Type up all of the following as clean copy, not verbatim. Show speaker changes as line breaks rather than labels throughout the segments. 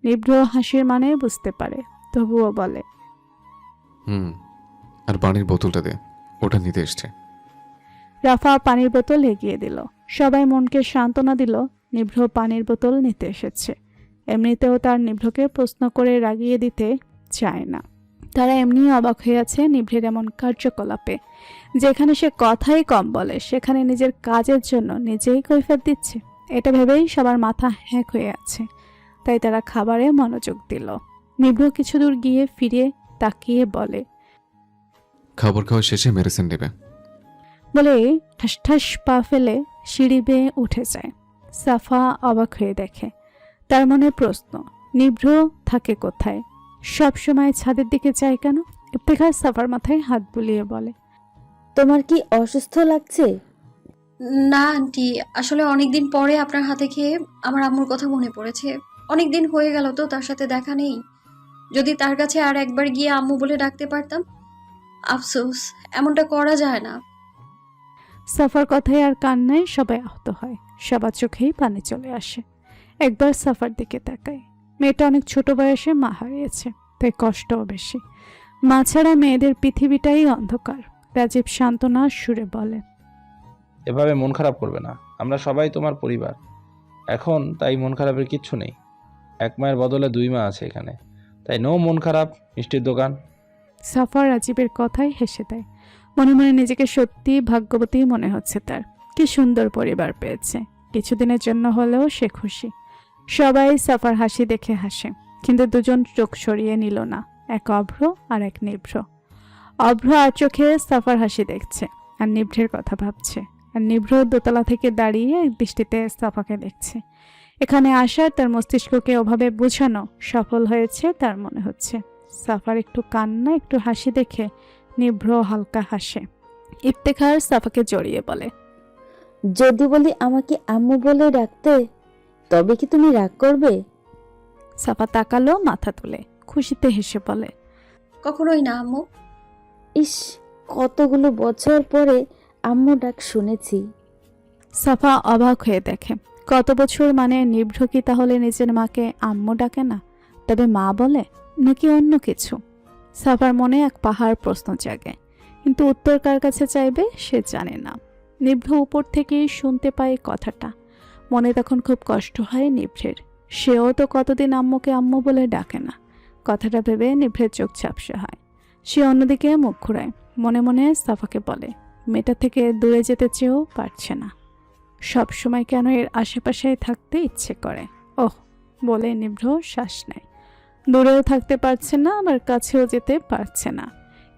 নিভ্র হাসির মানে বুঝতে পারে, তবুও বলে,
আর পানির বোতলটা দে, ওটা নিতে এসছে।
রাফা পানির বোতল এগিয়ে দিল। সবাই মনকে সান্ত্বনা দিল, নিভ্র পানির বোতল নিতে এসেছে। এমনিতেও তার নিভ্রকে প্রশ্ন করে রাগিয়ে দিতে চায় না। তারা এমনি অবাক হয়ে আছে নিভ্রের এমন কার্যকলাপে। যেখানে সে কথাই কম বলে, সেখানে নিজের কাজের জন্য নিজেই কৈফিয়ত দিচ্ছে। এটা ভেবেই সবার মাথা হ্যাক হয়ে আছে। তাই তারা খাবারে মনোযোগ দিল। নিভ্র কিছু দূর গিয়ে ফিরে তাকিয়ে বলে,
খাবার খাওয়া শেষে মেডিসিন নেবে।
বলে ঠাস ঠাস পা ফেলে সিঁড়ি বেয়ে উঠে যায়। সাফা অবাক হয়ে দেখে। তার মনে প্রশ্ন, নিভ্র থাকে কোথায়? সব সময় ছাদের দিকে যায় কেন? ইফতেখার সাফার মাথায় হাত বুলিয়ে বলে,
তোমার কি অসুস্থ লাগছে?
না আন্টি, আসলে অনেকদিন পরে আপনার হাতে খেয়ে আমার আম্মুর কথা মনে পড়েছে। অনেক দিন হয়ে গেল তো তার সাথে দেখা নেই। যদি তার কাছে আর একবার গিয়ে আম্মু বলে ডাকতে পারতাম। আফসোস, এমনটা করা যায় না।
সাফার কথায় আর কান্নায় সবাই আহত হয়। সবার চোখেই পানি চলে আসে। একবার সাফার দিকে তাকায়। মেয়েটা অনেক ছোট বয়সে মা হারিয়েছে, তাই কষ্টও বেশি। মা ছাড়া মেয়েদের পৃথিবীটাই অন্ধকার। রাজীব সান্ত্বনা সুরে বলে,
এভাবে মন খারাপ করবে না, আমরা সবাই তোমার পরিবার এখন, তাই মন খারাপের কিচ্ছু নেই। এক মায়ের বদলে 2 মা আছে এখানে, তাই নো মন খারাপ। মিষ্টির দোকান।
সাফা রাজীবের কথায় হেসে দেয়। মনে মনে নিজেকে সত্যি ভাগ্যবতী মনে হচ্ছে তার। কি সুন্দর পরিবার পেয়েছে। কিছুদিনের জন্য হলেও সে খুশি। সবাই সাফার হাসি দেখে হাসে, কিন্তু দুজন চোখ সরিয়ে নিল না, এক অভ্র আর এক নিভ্র। অভ্র আর চোখে সাফার হাসি দেখছে আর নিভ্রের কথা ভাবছে, আর নিভ্র দোতলা থেকে দাঁড়িয়ে এক দৃষ্টিতে সাফাকে দেখছে। এখানে আসার তার মস্তিষ্ককে ওভাবে বোঝানো সফল হয়েছে তার মনে হচ্ছে। সাফার একটু কান্না একটু হাসি দেখে নিভ্র হালকা হাসে। ইফতেখার সাফাকে জড়িয়ে বলে,
যদি বলি আমাকে আম্মু বলে ডাকতে, তবে কি তুমি রাগ করবে?
সাফা তাকালো মাথা তুলে, খুশিতে হেসে বলে,
কখনোই না আম্মু।
ইস, কতগুলো বছর পরে আম্মু ডাক শুনেছি।
সাফা অবাক হয়ে দেখে, কত বছর মানে নিভ্র কি তাহলে নিজের মাকে আম্মু ডাকে না, তবে মা বলে, নাকি অন্য কিছু? সাফার মনে এক পাহাড় প্রশ্ন জাগে, কিন্তু উত্তর কার কাছে চাইবে সে জানে না। নিভ্র উপর থেকেই শুনতে পায় কথাটা। মনে তখন খুব কষ্ট হয় নিভ্রের। সেও তো কতদিন আম্মুকে আম্মু বলে ডাকে না। কথাটা ভেবে নিভ্রের চোখ ঝাপসা হয়। সে অন্যদিকে মুখ ঘুরায়। মনে মনে সাফাকে বলে, মেয়েটা থেকে দূরে যেতে চেয়েও পারছে না। সব সময় কেন এর আশেপাশেই থাকতে ইচ্ছে করে। ওহ, বলে নিভ্র শ্বাস নেয়। দূরেও থাকতে পারছে না, আবার কাছেও যেতে পারছে না।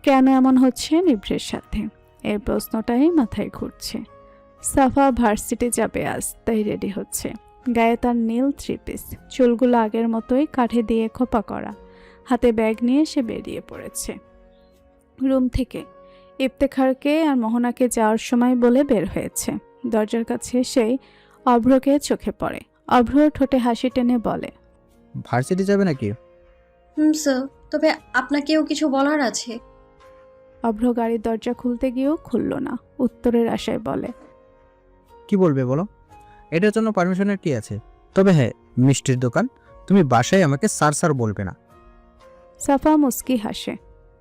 কেন এমন হচ্ছে নিভ্রের সাথে? এই প্রশ্নটাই মাথায় ঘুরছে। সাফা ভার্সিটি যাবে আজ, তাই রেডি হচ্ছে। গায়ে তার নীল 3 পিস, চুলগুলো আগের মতোই কাঠে দিয়ে খোপা করা। হাতে ব্যাগ নিয়ে সে বেরিয়ে পড়েছে রুম থেকে। ইফতেখারকে আর মোহনাকে যাওয়ার সময় বলে বের হয়েছে। দরজার কাছে এসেই অভ্রকে চোখে পড়ে। অভ্র ঠোঁটে হাসি টেনে বলে,
ভার্সিটি যাবে নাকি?
স্যার, তবে আপনাকেও কিছু বলার আছে।
অভ্র গাড়ির দরজা খুলতে গিয়েও খুলল না। উত্তরের আশায় বলে,
কি বলবে বলো, এটার জন্য পারমিশনের কি আছে? তবে হ্যাঁ, মিষ্টির দোকান, তুমি বাসায় আমাকে স্যার স্যার বলবে না।
সাফা মুস্কি হাসে।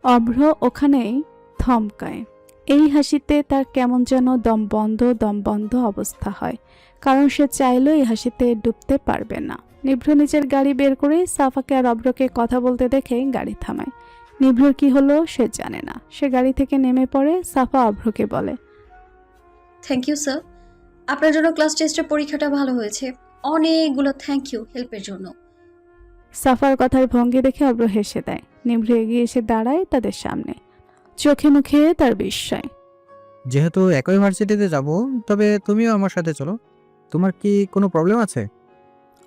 অভ্র ওখানেই থমকায়। এই হাসিতে তার কেমন যেন দম বন্ধ অবস্থা হয়, কারণ সে চাইলেও এই হাসিতে ডুবতে পারবে না। নিভ্র নিজের গাড়ি বের করে সাফাকে আর অভ্রকে কথা বলতে দেখে গাড়ি থামায়। নিভ্রর কি হলো সে জানে না। সে গাড়ি থেকে নেমে পড়ে। সাফা অভ্রকে বলে,
থ্যাংক ইউ স্যার, আপনার জন্য ক্লাস টেস্টের পরীক্ষাটা ভালো হয়েছে। অনেকগুলো থ্যাংক ইউ হেল্পের জন্য।
সাফার কথার ভঙ্গি দেখে অভ্র হেসে দেয়। নিভ্র এগিয়ে এসে দাঁড়ায় তাদের সামনে। চোখে মুখে তার বিস্ময়।
যেহেতু একই ভার্সিটিতে যাব, তবে তুমিও আমার সাথে চলো। তোমার কি কোনো প্রবলেম আছে?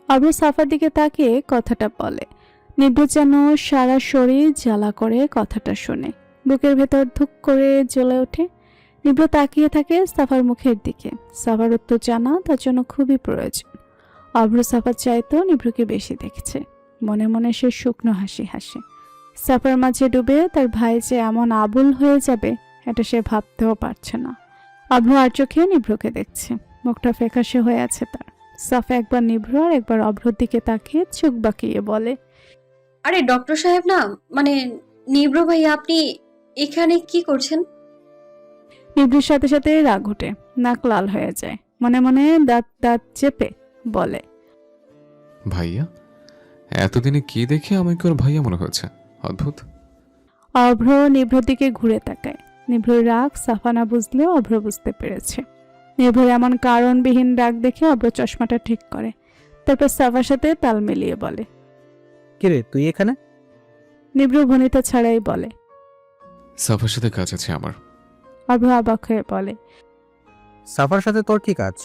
অভ্র সাফার দিকে তাকিয়ে কথাটা বলে। নিভ্র যেন সারা শরীর জ্বালা করে কথাটা শুনে। বুকের ভেতর ধুক করে জ্বলে ওঠে। নিভ্র তাকিয়ে থাকে সাফার মুখের দিকে। সাফার উত্তর জানা তার জন্য খুবই প্রয়োজন। অভ্র সাফার চাইতো নিভ্রকে বেশি দেখছে। মনে মনে সে শুকনো হাসি হাসে। সাফার মাঝে ডুবে তার ভাই যে এমন আবুল হয়ে যাবে এটা সে ভাবতেও পারছে না। অভ্র আর চোখে নিভ্রকে দেখছে। মুখটা ফ্যাকাশে হয়ে আছে তার। সাফা একবার নিভ্র আর একবার অভ্রর দিকে তাকিয়ে চোখ বাঁকিয়ে বলে,
আরে ডক্টর সাহেব না, মানে নিব্র ভাই, আপনি এখানে কি করছেন?
নিভ্রের সাথে সাথে রাগ ওঠে, নাক লাল হয়ে যায়, মনে মনে দাঁত দাঁত চেপে বলে,
ভাইয়া? এতদিনে কি দেখে আমাকে ওর ভাইয়া মনে হয়েছে? অদ্ভুত।
অভ্র নিভ্রর দিকে ঘুরে তাকায়। নিভ্রর রাগ সাফা না বুঝলেও অভ্র বুঝতে পেরেছে। নিভ্রর এমন কারণবিহীন রাগ দেখে অভ্র চশমাটা ঠিক করে, তারপর সাফার সাথে তাল মিলিয়ে বলে,
কিরে তুই এখানে?
নিভ্র ভনিতা ছাড়াই বলে।
সাফার সাথে কাজ আছে আমার।
অভ্র অবাক হয়ে বলে।
সাফার সাথে তোর কি কাজ?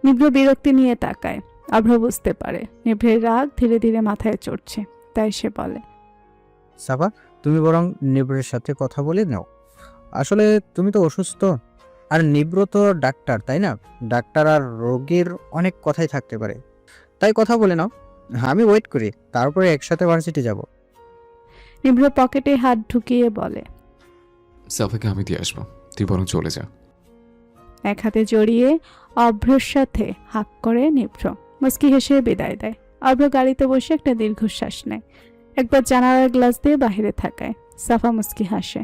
নিভ্র বিরক্তি নিয়ে তাকায়। অভ্র বুঝতে পারে নিভ্রের রাগ ধীরে ধীরে মাথায় চড়ছে, তাই সে বলে,
সাফা, তুমি বরং নিব্রের সাথে কথা বলে নাও। আসলে তুমি তো অসুস্থ, আর নিব্র তো ডাক্তার, তাই না? ডাক্তার আর রোগীর অনেক কথাই থাকতে পারে, তাই কথা বলে নাও। আমি ওয়েট করি, তারপরে একসাথে ভার্সিটি যাব।
নিভ্র পকেটে হাত ঢুকিয়ে বলে।
সাফাকে আমি দিয়ে আসবো, তুই বরং চলে যা।
এক হাতে জড়িয়ে অভ্রর সাথে হাক করে নিভ্র মুচকি হেসে বিদায় দেয়। অভ্র গাড়িতে বসে একটা দীর্ঘশ্বাস নেয়, একবার জানালার গ্লাস দিয়ে বাহিরে থাকায়। সাফা মুচকি হাসে।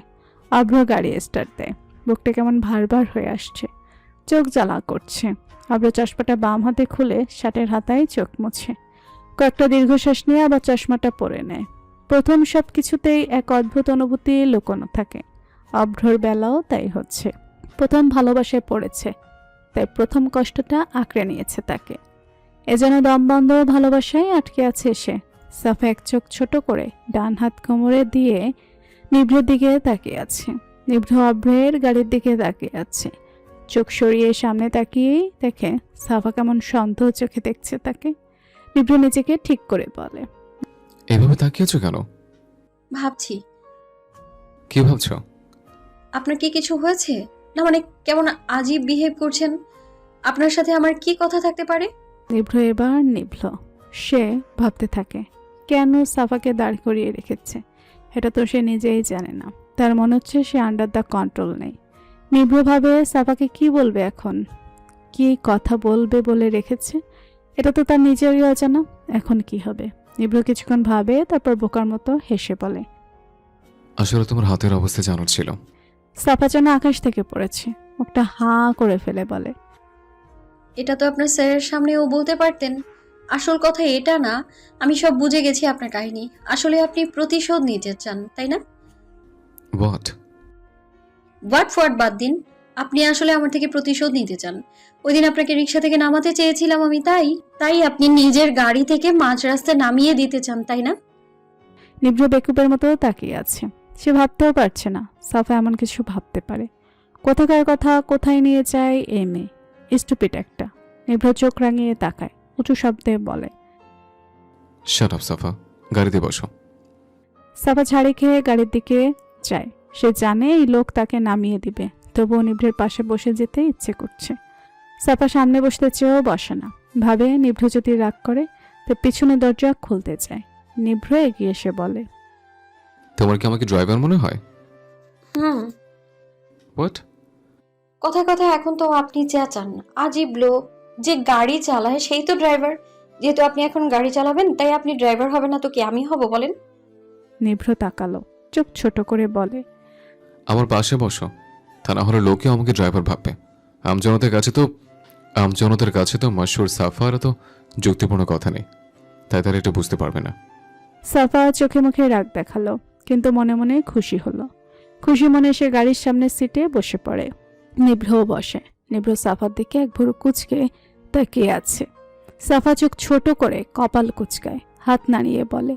অভ্র গাড়ি স্টার্ট দেয়। বুকটা কেমন ভার হয়ে আসছে, চোখ জ্বালা করছে। অভ্র চশমাটা বাম হাতে খুলে শার্টের হাতায় চোখ মুছে কয়েকটা দীর্ঘশ্বাস নিয়ে আবার চশমাটা পরে নেয়। প্রথম সব কিছুতেই এক অদ্ভুত অনুভূতি লুকোনো থাকে। অভ্রর বেলাও তাই হচ্ছে। প্রথম ভালোবাসায় পড়েছে, তাই প্রথম কষ্টটা আঁকড়ে নিয়েছে তাকে। এজন্য দমবন্ধ ভালোবাসায় আটকে আছে সে। সাফা এক চোখ ছোট করে ডান হাত কোমরে দিয়ে নিভ্রের দিকে তাকিয়ে আছে। নিভ্র অভ্রের গাড়ির দিকে তাকিয়ে আছে। চোখ সরিয়ে সামনে তাকিয়েই দেখে সাফা কেমন সন্দেহ চোখে দেখছে তাকে। নিভ্র নিজেকে ঠিক করে বলে,
এভাবে তাকিয়েছো কেন?
ভাবছি।
কি ভাবছো?
আপনার কি কিছু হয়েছে? না মানে কেমন আজীব বিহেভ করছেন। আপনার সাথে আমার কি কথা থাকতে পারে?
নিভ্র এবার নিভল। সে ভাবতে থাকে কেন সাফাকে দাঁড় করিয়ে রেখেছে। এটা তো সে নিজেই জানে না। তার মনে হচ্ছে সে আন্ডার দ্য কন্ট্রোল নেই। নিভ্র ভাবে সাফাকে কি বলবে এখন, কি কথা বলবে বলে রেখেছে, এটা তো তার নিজেরই অজানা। এখন কি হবে? নিভ্র কিছুক্ষণ ভাবে, তারপর বোকার মতো হেসে বলে,
আসলে তোমার হাতের অবস্থা জানার ছিল।
সাফা যেন আকাশ থেকে পড়েছে, মুখটা হাঁ করে ফেলে বলে,
এটা তো আপনার স্যারের সামনেও বলতে পারতেন। আসল কথা এটা না, আমি সব বুঝে গেছি আপনার কাহিনী। আসলে আপনি প্রতিশোধ নিতে চান, তাই না?
হোয়াট?
হোয়াট বাদ দিন। আপনি আসলে আমার থেকে প্রতিশোধ নিতে চান। ওই দিন আপনাকে রিক্সা থেকে নামাতে চেয়েছিলাম আমি, তাই আপনি নিজের গাড়ি থেকে মাঝ রাস্তায় নামিয়ে দিতে চান, তাই না?
নিভ্র বেকুবের মতো তাকিয়ে আছে। সে ভাবতেও পারছে না সাফা এমন কিছু ভাবতে পারে। কোথাকার কথা কোথায় নিয়ে যায় এ মেয়ে, স্টুপিড একটা। নিভ্র চোখ রাঙিয়ে তাকায়, উঁচু শব্দে বলে,
শাট আপ সাফা, গাড়িতে বসো।
সাফা ঝাড়ি খেয়ে গাড়ির দিকে যায়। সে জানে এই লোক তাকে নামিয়ে দিবে, তবুও নিভ্রের পাশে বসে যেতে ইচ্ছে করছে। সাফা সামনে বসতে চেয়েও বসে না। ভাবে নিভ্র যদি রাগ করে তো পিছনে দরজা খুলতে চায়। নিভ্র এগিয়ে এসে বলে,
তোমার কি আমাকে ড্রাইভার মনে হয়? হোয়াট?
কথায় কথায় এখন তো আপনি চেঁচান। আজীব লোক, যে গাড়ি চালায় সেই তো ড্রাইভার। যেহেতু আপনি এখন গাড়ি চালাবেন, তাই আপনি ড্রাইভার হবে না তো কি আমি হব বলেন?
নিভ্র তাকালো, চোখ ছোট করে বলে,
আমার পাশে বসো, তা না হলে লোকে আমাকে ড্রাইভার ভাববে। আমজনতার কাছে তো মশহুর সাফার তো যুক্তিপূর্ণ কথা নেই, তাই তারা এটা বুঝতে পারবে না।
সাফা চোখে মুখে রাগ দেখালো, কিন্তু মনে মনে খুশি হলো। খুশি মনে সে গাড়ির সামনের সিটে বসে পড়ে। নিভ্রও বসে। নিভ্র সাফার দিকে এক ভুরু কুচকে তাকিয়ে আছে। সাফা চোখ ছোট করে কপাল কুচকায়, হাত নাড়িয়ে বলে,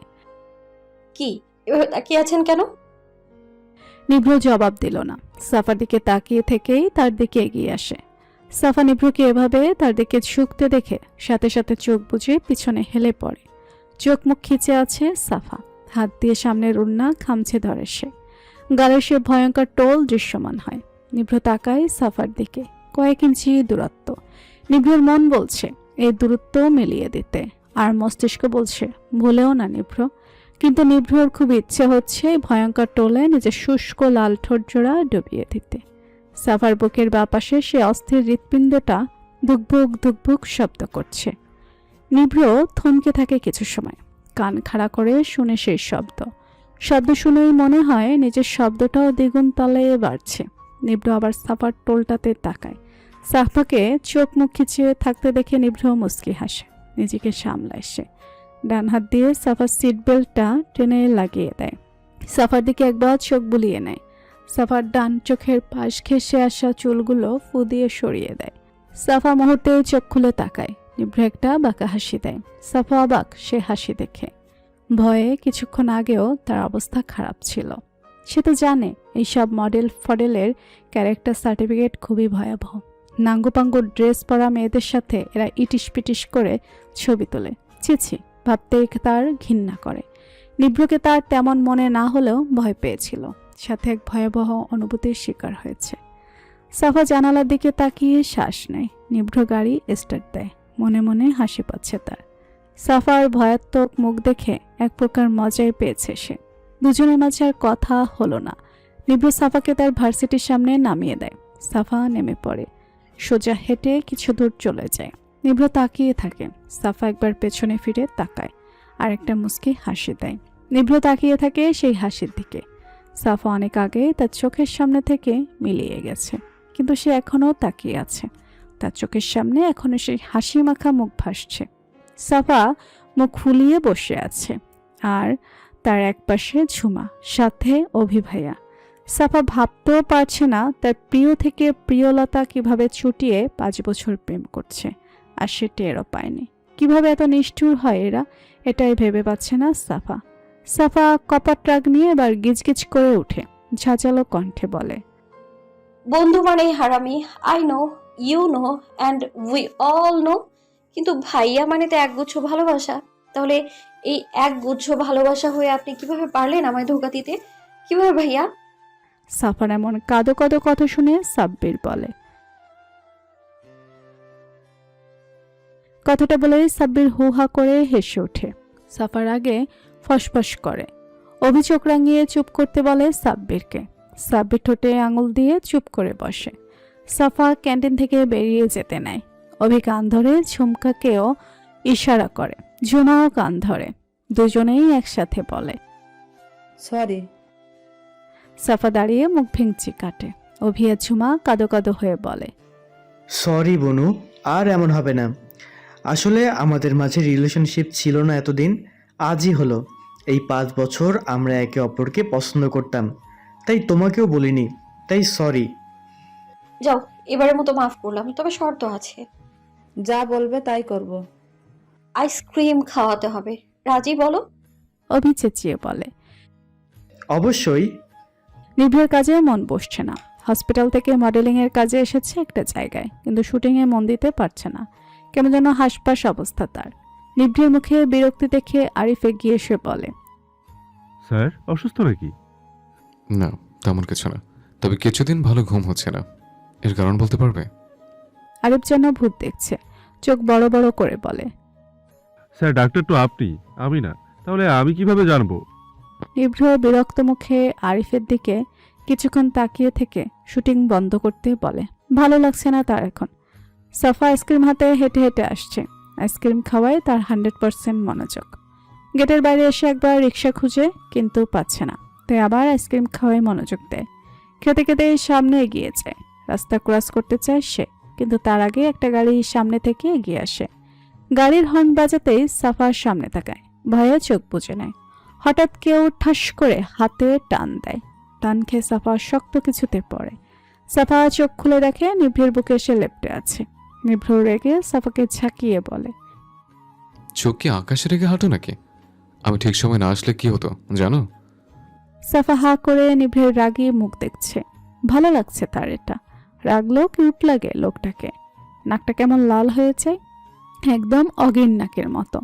কি এভাবে তাকিয়ে আছেন কেন?
নিভ্র জবাব দিল না। সাফার দিকে তাকিয়ে থেকেই তার দিকে এগিয়ে আসে। সাফা নিভ্রকে এভাবে তার দিকে ঝুঁকতে দেখে সাথে সাথে চোখ বুজে পিছনে হেলে পড়ে। চোখ মুখ খিচে আছে সাফা, হাত দিয়ে সামনের ওড়না খামছে ধরে সে। গালের সে ভয়ঙ্কর টোল দৃশ্যমান হয়। নিভ্র তাকায় সাফার দিকে, কয়েক ইঞ্চি দূরত্ব। নিভ্রর মন বলছে এই দূরত্ব মিলিয়ে দিতে, আর মস্তিষ্ক বলছে ভুলেও না নিভ্র। কিন্তু নিভ্রর খুব ইচ্ছে হচ্ছে ভয়ঙ্কর টোলে নিজের শুষ্ক লাল ঠোঁট জোড়া ডুবিয়ে দিতে। সাফার বুকের বাপাশে সে অস্থির হৃৎপিণ্ডটা ধুকভুক ধুকভুক শব্দ করছে। নিভ্র থমকে থাকে কিছু সময়, কান খাড়া করে শুনে সেই শব্দ শুনেই মনে হয় নিজের শব্দটাও দ্বিগুণ তলে বাড়ছে। নিভ্র আবার সাফার টোলটাতে তাকায়। সাফাকে চোখ মুখ খিচিয়ে থাকতে দেখে নিভ্র মুচকি হাসে, নিজেকে সামলায় সে। ডান হাত দিয়ে সাফার সিট বেল্টটা টেনে লাগিয়ে দেয়। সাফার দিকে একবার চোখ বুলিয়ে নেয়। সাফার ডান চোখের পাশ ঘেঁষে আসা চুলগুলো ফু দিয়ে সরিয়ে দেয়। সাফা মুহূর্তে চোখ খুলে তাকায়। নিভ্র একটা বাঁকা হাসি দেয়। সাফা অবাক সে হাসি দেখে। ভয়ে কিছুক্ষণ আগেও তার অবস্থা খারাপ ছিল। সে তো জানে এইসব মডেল ফডেলের ক্যারেক্টার সার্টিফিকেট খুবই ভয়াবহ। নাঙ্গুপাঙ্গু ড্রেস পরা মেয়েদের সাথে এরা ইটিস পিটিস করে ছবি তোলে। ছিছি, ভাবতেই তার ঘৃণা করে। নিভ্রকে তার তেমন মনে না হলেও ভয় পেয়েছিল, সাথে এক ভয়াবহ অনুভূতির শিকার হয়েছে। সাফা জানালার দিকে তাকিয়ে শ্বাস নেয়। নিভ্র গাড়ি স্টার্ট দেয়। মনে মনে হাসি পাচ্ছে তার। সাফার ভয়াত্মক মুখ দেখে এক প্রকার মজাই পেয়েছে সে। দুজনের মাঝে আর কথা হলো না। নিভ্র সাফাকে তার ভার্সিটির সামনে নামিয়ে দেয়। সাফা নেমে পড়ে, সোজা হেঁটে কিছু দূর চলে যায়। নিভ্র তাকিয়ে থাকে। সাফা একবার পেছনে ফিরে তাকায় আর একটা মুচকি হাসি দেয়। নিভ্র তাকিয়ে থাকে সেই হাসির দিকে। সাফা অনেক আগে তার চোখের সামনে থেকে মিলিয়ে গেছে, কিন্তু সে এখনও তাকিয়ে আছে। তার চোখের সামনে এখনো সেই হাসি মাখা মুখ ভাসছে। সাফা মুখ ফুলিয়ে বসে আছে, আর তার একপাশে ঝুমা, সাথে অভি ভাইয়া। সাফা ভাবতেও পারছে না তার প্রিয় থেকে প্রিয়লতা কিভাবে ছুটিয়ে 5 বছর প্রেম করছে, আর সে টেরও পায়নি। কিভাবে এত নিষ্ঠুর হয় এরা, এটাই ভেবে পাচ্ছে না সাফা। সাফা কপার ট্রাক নিয়ে এবার গিজগিজ করে উঠে ঝাঁঝালো কণ্ঠে বলে,
বন্ধু মানেই হারামি, I know, you know, and we all know. কিন্তু ভাইয়া মানে তো একগুচ্ছ ভালোবাসা। তাহলে এই একগুচ্ছ ভালোবাসা হয়ে আপনি কিভাবে পারলেন আমায় ধোঁকা দিতে? কিভাবে ভাইয়া?
সাফার এমন কাঁদো কাঁদো কথা শুনে সাব্বির বলে। কথাটা বলে সাব্বির হু হা করে হেসে ওঠে। সাফার আগে ফসফস করে। অভি চোখ রাঙিয়ে চুপ করতে বলে সাব্বিরকে। সাব্বির ঠোঁটে আঙুল দিয়ে চুপ করে বসে। সাফা ক্যান্টিন থেকে বেরিয়ে যেতে নেয়। অভি কান ধরে ঝুমকাকেও ইশারা করে। ঝুমাও কান ধরে। দুজনেই একসাথে বলে
সরি।
সাফা দাঁড়িয়ে মুখ ভেঙচি কাটে। অভি আর ঝুমা কাঁদো কাঁদো হয়ে বলে,
সরি বনু, আর এমন হবে না। আসলে আমাদের মাঝে রিলেশনশিপ ছিল না এতদিন, আজই হলো। এই 5 বছর আমরা একে অপরকে পছন্দ করতাম, তাই তোমাকেও বলিনি, তাই সরি।
যাও, এবারের মতো মাফ করলাম, তবে শর্ত আছে।
যা বলবে তাই করব।
আইসক্রিম খাওয়াতে হবে। রাজি বলো?
অভি চেঁচিয়ে বলে।
অবশ্যই।
নিভ্রের কাজে মন বসছে না। হসপিটাল থেকে মডেলিং এর কাজে এসেছে একটা জায়গায়, কিন্তু শুটিং এ মন দিতে পারছে না। কেমন যেন হাসপাস অবস্থা তার। নিভ্রের মুখে বিরক্তি দেখে আরিফ এগিয়ে এসে বলে,
স্যার অসুস্থ নাকি?
না, তেমন কিছু না, তবে কিছুদিন ভালো ঘুম হচ্ছে না। এর কারণ বলতে পারবে?
আরিফ যেন ভূত দেখছে, চোখ বড় বড় করে বলে।
স্যার ডাক্তার তো আপনি, আমি না। তাহলে আমি কিভাবে জানবো?
নিভ্র বিরক্ত মুখে আরিফের দিকে কিছুক্ষণ তাকিয়ে থেকে শুটিং বন্ধ করতে বলে। ভালো লাগছে না তার এখন। সাফা আইসক্রিম হাতে হেঁটে হেঁটে আসছে। আইসক্রিম খাওয়ায় তার 100% মনোযোগ। গেটের বাইরে এসে একবার রিক্সা খুঁজে, কিন্তু পাচ্ছে না, তাই আবার আইসক্রিম খাওয়ায় মনোযোগ দেয়। খেতে খেতে সামনে এগিয়ে যায়। রাস্তা ক্রস করতে চায় সে, কিন্তু তার আগে একটা গাড়ি সামনে থেকে এগিয়ে আসে। গাড়ির হর্ন বাজাতেই সাফার সামনে তাকায়। ভয়ে চোখ বুজে নেয়। হঠাৎ কেউ ঠাস করে হাতে টান দেয়। টান খেয়ে সাফা শক্ত কিছুতে পড়ে। সাফা চোখ খুলে দেখে নিভ্রের বুকে এসে লেপ্টে আছে। নিভ্র রেগে সাফাকে ঝাঁকিয়ে বলে,
চোখ কি আকাশে রেখে হাঁটো নাকি? আমি ঠিক সময় না আসলে কি হতো জানো?
সাফা হা করে নিভ্রের রাগিয়ে মুখ দেখছে। ভালো লাগছে তার এটা। রাগলেও কিউট লাগে লোকটাকে। নাকটা কেমন লাল হয়েছে, একদম অগিন নাকের মতো।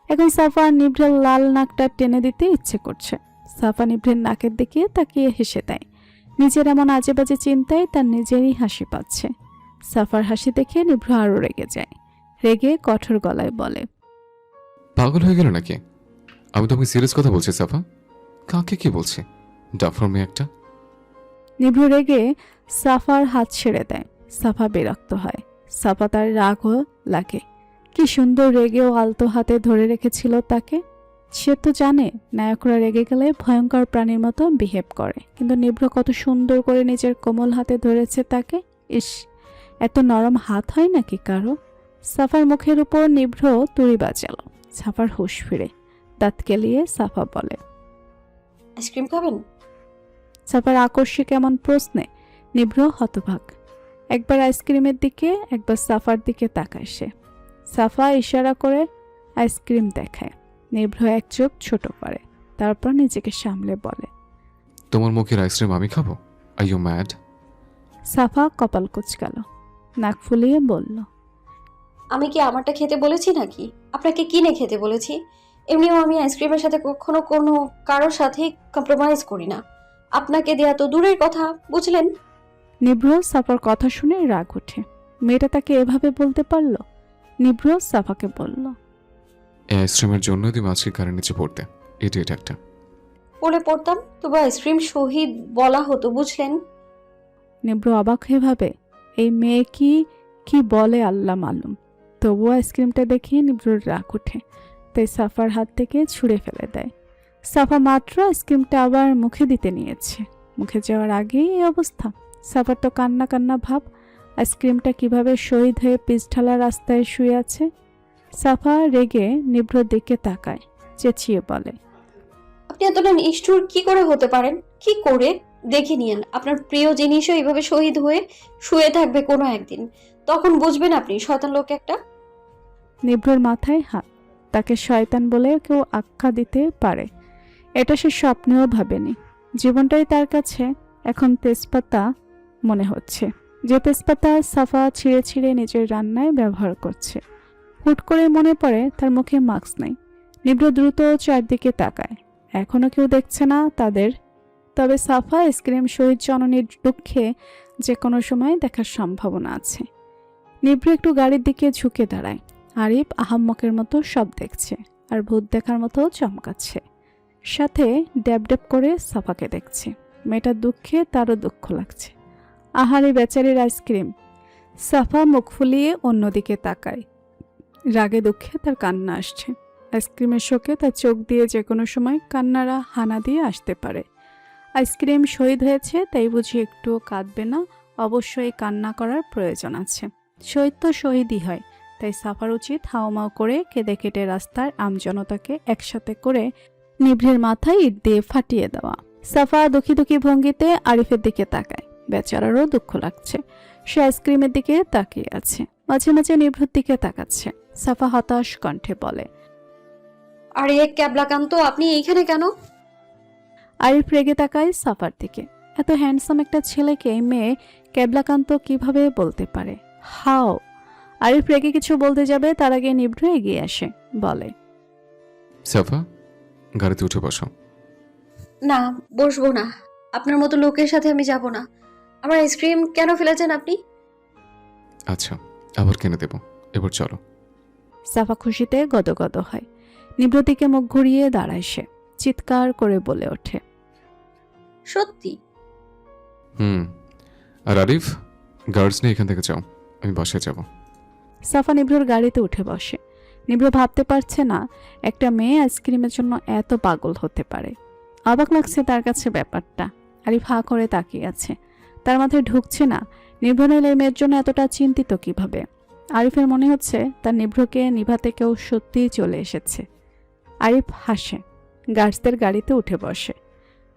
এখন সাফা নিভ্রের লাল নাকটা টেনে দিতে ইচ্ছে করছে। সাফা নিভ্রের নাকের দিকে তাকিয়ে হেসে দেয়। নিজের এমন আজে বাজে চিন্তায় তার নিজেরই হাসি পাচ্ছে। সাফার হাসি দেখে নিভ্র আরো রেগে যায়। রেগে কঠোর গলায় বলে,
পাগল হয়ে গেল নাকি? আমি তোমাকে সিরিয়াস কথা বলছি সাফা। কাকে কি বলছি? ডাফর মেয়ে একটা।
নিভ্র রেগে সাফার হাত ছেড়ে দেয়। সাফা বিরক্ত হয়। সাফা তার রাগও লাগে। কি সুন্দর রেগেও আলতো হাতে ধরে রেখেছিল তাকে। সে তো জানে নায়করা রেগে গেলে ভয়ঙ্কর প্রাণীর মতো বিহেভ করে, কিন্তু নিভ্র কত সুন্দর করে নিজের কোমল হাতে ধরেছে তাকে। ইস, এত নরম হাত হয় নাকি কারো? সাফার মুখের উপর নিভ্র তুড়ি বাজালো। সাফার হুঁশ ফিরে দাঁত কেলিয়ে সাফা বলে,
আইসক্রিম খাবেন?
সাফার আকস্মিক এমন প্রশ্নে নিভ্র হতভাগ। একবার আইসক্রিমের দিকে, একবার সাফার দিকে তাকায় সে। সাফা ইশারা করে আইসক্রিম দেখায়। নিভ্র এক চোখ ছোট করে, তারপর নিজেকে সামলে বলে,
তোমার মুখের আইসক্রিম আমি খাবো? Are you mad?
সাফা কপাল কুঁচকাল, নাক ফুলিয়ে বলল,
আমি কি আমারটা খেতে বলেছি নাকি আপনাকে কিনে খেতে বলেছি? এমনিও আমি আইসক্রিমের সাথে কখনো কোনো কারোর সাথে কম্প্রোমাইজ করি না। আপনাকে দেয়া তো দূরের কথা, বুঝলেন?
নিভ্র সাফার কথা শুনে রাগ ওঠে। মেয়েটা তাকে এভাবে বলতে পারল? নিভ্র সাফাকে বলল,
এই আইসক্রিমের জন্য তুমি আজকে গাড়ির নিচে পড়তে। এটা একটা
বলে পড়তাম, তবু আইসক্রিম শহীদ বলা হতো, বুঝলেন?
নিভ্র অবাক হয়ে ভাবে, এই মেয়ে কি কি বলে আল্লাহ মালুম। তবু আইসক্রিমটা দেখে নিভ্রর রাগ ওঠে, তাই সাফার হাত থেকে ছুঁড়ে ফেলে দেয়। সাফা মাত্র আইসক্রিমটা আবার মুখে দিতে নিয়েছে, মুখে যাওয়ার আগেই এই অবস্থা। সাফার তো কান্না কান্না ভাব। আইসক্রিমটা কিভাবে শহীদ হয়ে পিছঢালা রাস্তায় শুয়ে আছে। সাফা রেগে নিভ্রর দিকে তাকায়, চেঁচিয়ে বলে,
আপনি এতটা নিষ্ঠুর কি করে হতে পারেন? কি করে? দেখে নিয়েন, আপনার প্রিয় জিনিসও এইভাবে শহীদ হয়ে শুয়ে থাকবে কোনো একদিন, তখন বুঝবেন আপনি শয়তান লোক একটা।
নিভ্রর মাথায় হাত। তাকে শয়তান বলে কেউ আখ্যা দিতে পারে, এটা সে স্বপ্নেও ভাবেনি। জীবনটাই তার কাছে এখন তেজপাতা মনে হচ্ছে, যে তেজপাতা সাফা ছিঁড়ে ছিঁড়ে নিজের রান্নায় ব্যবহার করছে। হুট করে মনে পড়ে তার মুখে মাস্ক নেই। নিভ্র দ্রুত চারদিকে তাকায়, এখনো কেউ দেখছে না তাদের। তবে সাফা আইসক্রিম শহীদ জননীর দুঃখে যে কোনো সময় দেখার সম্ভাবনা আছে। নিভ্র একটু গাড়ির দিকে ঝুঁকে দাঁড়ায়। আরিফ আহাম্মকের মতো সব দেখছে আর ভূত দেখার মতো চমকাচ্ছে, সাথে ড্যাব ড্যাব করে সাফাকে দেখছে। মেয়েটার দুঃখে তারও দুঃখ লাগছে। আহারে বেচারির আইসক্রিম। সাফা মুখ ফুলিয়ে অন্যদিকে তাকায়। রাগে দুঃখে তার কান্না আসছে। আইসক্রিমের শোকে তার চোখ দিয়ে যে কোনো সময় কান্নারা হানা দিয়ে আসতে পারে। আইসক্রিম শহীদ হয়েছে তাই বুঝি একটুও কাঁদবে না? অবশ্যই কান্না করার প্রয়োজন আছে। শহীদ তো শহীদই হয়, তাই সাফার উচিত হাওমাও করে কেঁদে কেটে রাস্তার আমজনতাকে একসাথে করে নিভ্রের মাথায় ইট দিয়ে ফাটিয়ে দেওয়া। সাফা দুঃখী দুঃখী ভঙ্গিতে আরিফের দিকে তাকায়। বেচারারও দুঃখ লাগছে, সে আইসক্রিমের দিকে তাকিয়ে আছে, মাঝে মাঝে নিভ্রের দিকে তাকাচ্ছে। সাফা হতাশ কণ্ঠে বলে,
আরে ক্যাবলাকান্ত, আপনি এইখানে কেন?
আরিফ রেগে তাকায় সাফার দিকে। এত হ্যান্ডসাম একটা ছেলেকে এই মেয়ে ক্যাবলাকান্ত কিভাবে বলতে পারে? হাও! আরিফ রেগে কিছু বলতে যাবে, তার আগে নিভ্র এগিয়ে আসে, বলে,
সাফা, গাড়িতে উঠে বসো।
না, বসবো না। আপনার মতো লোকের সাথে আমি যাব না। আমার আইসক্রিম কেন ফেলেছেন আপনি?
আচ্ছা, আবার কিনে দেবো, এবার চলো।
সাফা খুশিতে গদগদ হয়। নিভ্র দিকে মুখ ঘুরিয়ে দাঁড়ায় সে, চিৎকার করে বলে ওঠে,
সত্যি?
আর আরিফ, গার্ডস নিয়ে এখান থেকে যাও, আমি বাসায় যাব।
সাফা নিভ্রর গাড়িতে উঠে বসে। নিভ্র ভাবতে পারছে না একটা মেয়ে আইসক্রিমের জন্য এত পাগল হতে পারে। অবাক লাগছে তার কাছে ব্যাপারটা। আরিফ হাঁ করে তাকিয়ে আছে, তার মাথায় ঢুকছে না নিভ্র এই মেয়ের জন্য এতটা চিন্তিত কিভাবে। আরিফের মনে হচ্ছে তার নিভ্রকে নিভাতে কেউ সত্যিই চলে এসেছে। আরিফ হাসে, গার্ডসদের গাড়িতে উঠে বসে।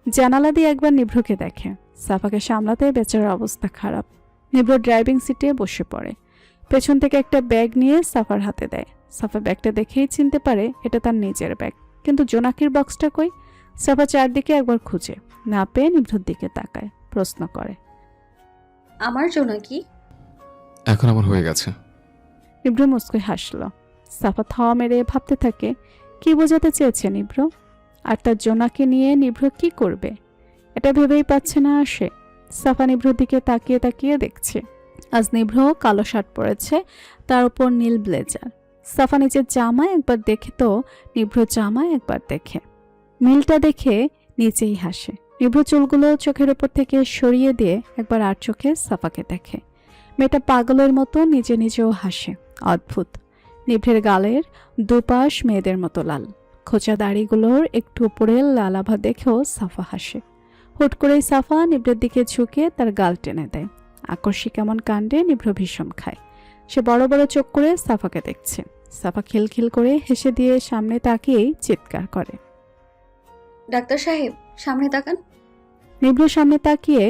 জানালা দিয়ে একবার নিভ্রকে দেখে। সাফাকে সামলাতে বেচারার অবস্থা খারাপ। নিভ্র ড্রাইভিং সিটে বসে পড়ে। পেছন থেকে একটা ব্যাগ নিয়ে সাফার হাতে দেয়। সাফা ব্যাগটা দেখেই চিনতে পারে এটা তার নিজের ব্যাগ, কিন্তু জোনাকির বক্সটা কই? সাফা চারদিকে একবার খুঁজে, না পেয়ে নিভ্রর দিকে তাকায়, প্রশ্ন করে,
আমার জন্য কি?
এখন আমার হয়ে গেছে।
নিভ্র মুস্কুই হাসল। সাফা থাওয়া মেরে ভাবতে থাকে কি বোঝাতে চেয়েছে নিভ্র, আর তার জোনাকে নিয়ে নিভ্র কি করবে এটা ভেবেই পাচ্ছে না সে। সাফা নিভ্রর দিকে তাকিয়ে তাকিয়ে দেখছে। আজ নিভ্র কালো শার্ট পরেছে, তার উপর নীল ব্লেজার। সাফা নিজের জামা একবার দেখে তো নিভ্র জামা একবার দেখে, মিলটা দেখে নিচেই হাসে। নিভ্র চুলগুলো চোখের উপর থেকে সরিয়ে দিয়ে একবার আর চোখে সাফাকে দেখে। মেয়েটা পাগলের মতো নিজে নিজেও হাসে। অদ্ভুত। নিভ্রের গালের দুপাশ মেয়েদের মতো লাল, খোঁচা দাড়িগুলোর একটু উপরে লালাভা দেখেও সাফা হাসে। হুট করেই সাফা নিভ্রের দিকে ঝুঁকে তার গাল টেনে দেয়। আকস্মিক এমন কাণ্ডে নিভ্র ভীষণ খায়। সে বড় বড় চোখ করে সাফাকে দেখছে। সাফা খিলখিল করে হেসে দিয়ে সামনে তাকিয়েই চিৎকার করে।
ডাক্তার সাহেব, সামনে তাকান।
নিভ্র সামনে তাকিয়ে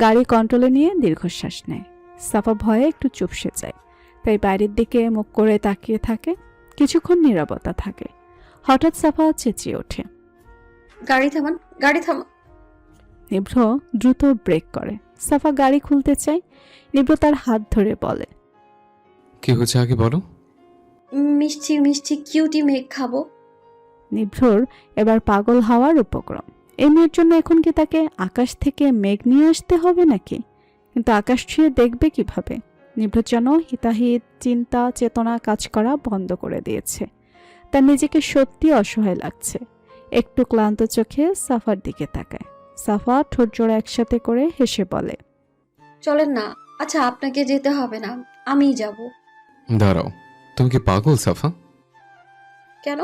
গাড়ি কন্ট্রোলে নিয়ে দীর্ঘশ্বাস নেয়। সাফা ভয়ে একটু চুপসে যায়, তাই বাইরের দিকে মুখ করে তাকিয়ে থাকে। কিছুক্ষণ নীরবতা থাকে। হঠাৎ সাফা চেঁচিয়ে ওঠে,
গাড়ি থামান, গাড়ি থামান।
নিভ্র দ্রুত ব্রেক করে। সাফা গাড়ি খুলতে চায়। নিভ্র তার হাত ধরে বলে,
কি হয়েছে আগে বলো।
মিষ্টি মিষ্টি কিউটি মেঘ খাবো।
নিভ্রর এবার পাগল হওয়ার উপক্রম। এই মেয়ের জন্য এখন কি তাকে আকাশ থেকে মেঘ নিয়ে আসতে হবে নাকি? কিন্তু আকাশ ছুঁয়ে দেখবে কিভাবে? নিভ্র যেন হিতাহিত চিন্তা চেতনা কাজ করা বন্ধ করে দিয়েছে। তার নিজেকে সত্যি অসহায় লাগছে। একটু ক্লান্ত চোখে সাফার দিকে তাকায়। সাফা ঠোঁট জোড়া একসাথে করে হেসে বলে,
চলেন না। আচ্ছা, আপনাকে যেতে হবে না, আমিই যাব।
দাঁড়াও, তুমি কি পাগল সাফা?
কেন?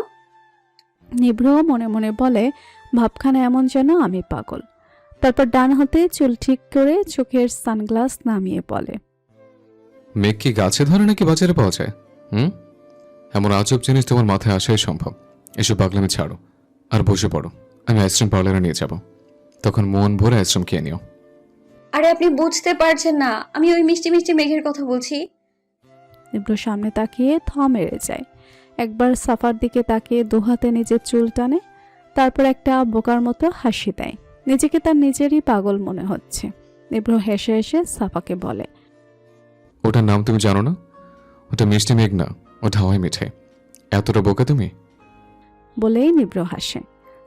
নিভ্র মনে মনে বলে, ভাবখানা এমন যেন আমি পাগল। তারপর ডান হাতে চুল ঠিক করে চোখের সানগ্লাস নামিয়ে বলে,
মেঘ কি গাছে ধরে নাকি বাজারে পাওয়া যায়? এমন আজব জিনিস তোমার মাথায় আসাই সম্ভব। এসব পাগলামি ছাড়ো আর বসে পড়ো। আমি আইসক্রিম পার্লারে নিয়ে যাব, তখন মন ভরে আইসক্রিম খেয়ে নিও।
আরে আপনি বুঝতে পারছেন না, আমি ওই মিষ্টি মিষ্টি মেঘের কথা বলছি।
নিভ্র সামনে তাকিয়ে থ মেরে যায়। একবার সাফার দিকে তাকিয়ে দুহাতে নিজের চুল টানে, তারপর একটা বোকার মতো হাসি দেয়। নিজেকে তার নিজেরই পাগল মনে হচ্ছে। নিভ্র হেসে হেসে সাফাকে বলে,
ওটার নাম তুমি জানো না? ওটা মিষ্টি মেঘ না, ওটা হাওয়াই মিঠাই। এতটা বোকা তুমি?
বলেই নিভ্র হাসে।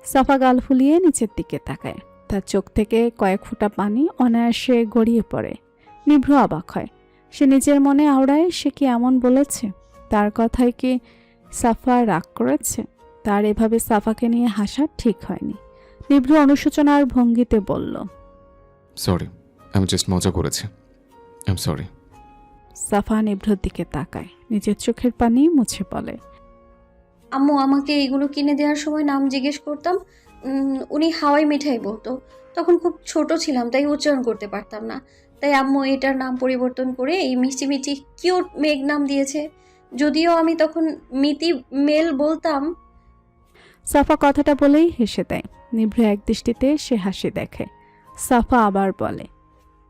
সাফা গাল ফুলিয়ে নিচের দিকে তাকায়। তার চোখ থেকে কয়েক ফোঁটা পানি অনায়াসে গড়িয়ে পড়ে। নিভ্র অবাক হয়। সে নিজের মনে আওড়ায়, সে কি এমন বলেছে? তার কথায় কি সাফা রাগ করেছে? তার এভাবে সাফাকে নিয়ে হাসা ঠিক হয়নি। নিভ্র অনুশোচনার ভঙ্গিতে বলল,
সরি, আমি জাস্ট মজা করেছি। I am sorry.
সাফা নিভ্রর দিকে তাকায়, নিজের চোখের পানি মুছে বলে,
আম্মু আমাকে এইগুলো কিনে দেওয়ার সময় নাম জিজ্ঞেস করতাম, উনি হাওয়াই মিঠাই বলতো। তখন খুব ছোট ছিলাম, তাই উচ্চারণ করতে পারতাম না। তাই আম্মু এটার নাম পরিবর্তন করে এই মিষ্টি মিষ্টি কিউট মেঘ নাম দিয়েছে। যদিও আমি তখন মিতি মেল বলতাম।
সাফা কথাটা বলেই হেসে দেয়। নিভ্র এক দৃষ্টিতে সে হাসি দেখে। সাফা আবার বলে,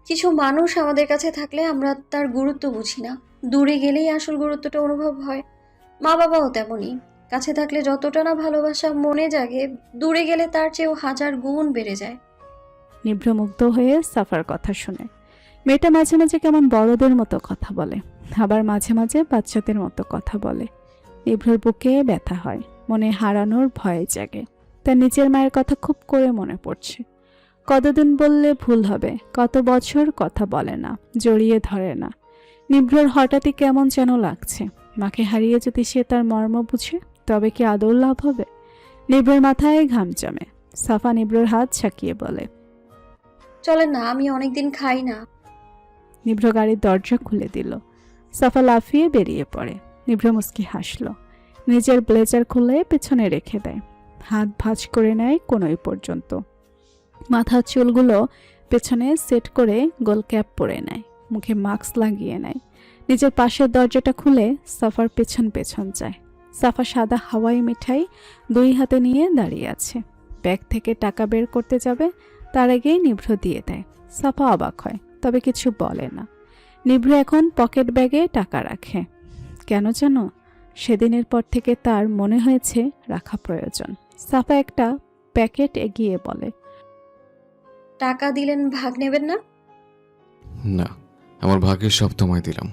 কিছু মানুষ আমাদের কাছে থাকলে আমরা তার গুরুত্ব বুঝি না, দূরে গেলেই আসল গুরুত্বটা অনুভব হয়। মা বাবাও তেমনই, কাছে থাকলে যতটা না ভালোবাসা মনে জাগে, দূরে গেলে তার চেয়েও 1000 গুণ বেড়ে যায়।
নিভ্র মুগ্ধ হয়ে সাফার কথা শুনে। মেয়েটা মাঝে মাঝে কেমন বড়দের মতো কথা বলে, আবার মাঝে মাঝে বাচ্চাদের মতো কথা বলে। নিভ্রর বুকে ব্যথা হয়, মনে হারানোর ভয় জাগে। তার নিজের মায়ের কথা খুব করে মনে পড়ছে। কতদিন বললে ভুল হবে, কত বছর কথা বলে না, জড়িয়ে ধরে না। নিভ্রর হঠাৎই কেমন যেন লাগছে। মাকে হারিয়ে যদি সে তার মর্ম বুঝে, তবে কি আদৌ লাভ হবে? নিভ্রর মাথায় ঘাম জমে। সাফা নিভ্রর হাত ছাকিয়ে বলে,
চলেন না, আমি অনেকদিন খাই না।
নিভ্র গাড়ির দরজা খুলে দিল। সাফা লাফিয়ে বেরিয়ে পড়ে। নিভ্র মুস্কি হাসল। নিজের ব্লেজার খুলে পেছনে রেখে দেয়। হাত ভাঁজ করে নেয় কোনোই পর্যন্ত। মাথার চুলগুলো পেছনে সেট করে গোল ক্যাপ পরে নেয়। মুখে মাস্ক লাগিয়ে নেয়। নিজের পাশের দরজাটা খুলে সাফার পেছন পেছন যায়। সাফা সাদা হাওয়াই মিঠাই 2 হাতে নিয়ে দাঁড়িয়ে আছে। ব্যাগ থেকে টাকা বের করতে যাবে, তার আগেই নিভ্র দিয়ে দেয়। সাফা অবাক হয়, তবে কিছু বলে না। নিভ্র এখন পকেট ব্যাগে টাকা রাখে। কেন যেন সেদিনের পর থেকে তার মনে হয়েছে রাখা প্রয়োজন। সাফা একটা প্যাকেট এগিয়ে বলে,
টাকা দিলেন, ভাগ নেবেন না?
না, আমার ভাগ্যের সব তোমায় দিলাম।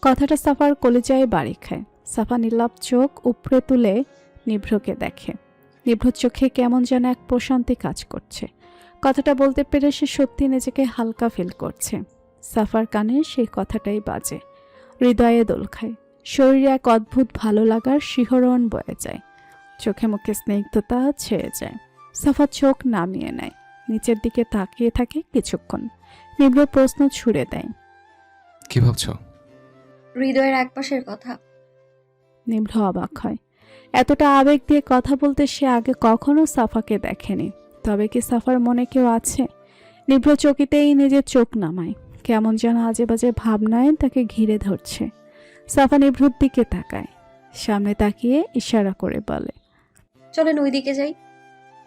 কথাটা সাফার কলিজায় বাড়ি খায়। সাফা নির্লাপ চোখ উপড়ে তুলে নিভ্রকে দেখে। নিভ্রর চোখে কেমন যেন এক প্রশান্তি কাজ করছে। কথাটা বলতে পেরে সে সত্যি নিজেকে হালকা ফিল করছে। সাফার কানে সেই কথাটাই বাজে, হৃদয়ে দোল খায়। শরীরে এক অদ্ভুত ভালো লাগার শিহরণ বয়ে যায়। চোখে মুখে স্নিগ্ধতা ছেয়ে যায়। সাফা চোখ নামিয়ে নেয়, নিচের দিকে তাকিয়ে থাকে কিছুক্ষণ। নিভ্র প্রশ্ন ছুড়ে দেয়,
কি ভাবছো?
হৃদয়ের একপাশের কথা।
নিভ্র অবাক হয়। এতটা আবেগ দিয়ে কথা বলতে সে আগে কখনো সাফাকে দেখেনি। তবে কি সাফার মনে কেউ আছে? নিভ্র চকিতেই নিজের চোখ নামায়। কেমন যেন আজে বাজে ভাবনায় তাকে ঘিরে ধরছে। সাফা নিভ্রর দিকে তাকায়, সামনে তাকিয়ে ইশারা করে বলে,
চলেন ওইদিকে যাই।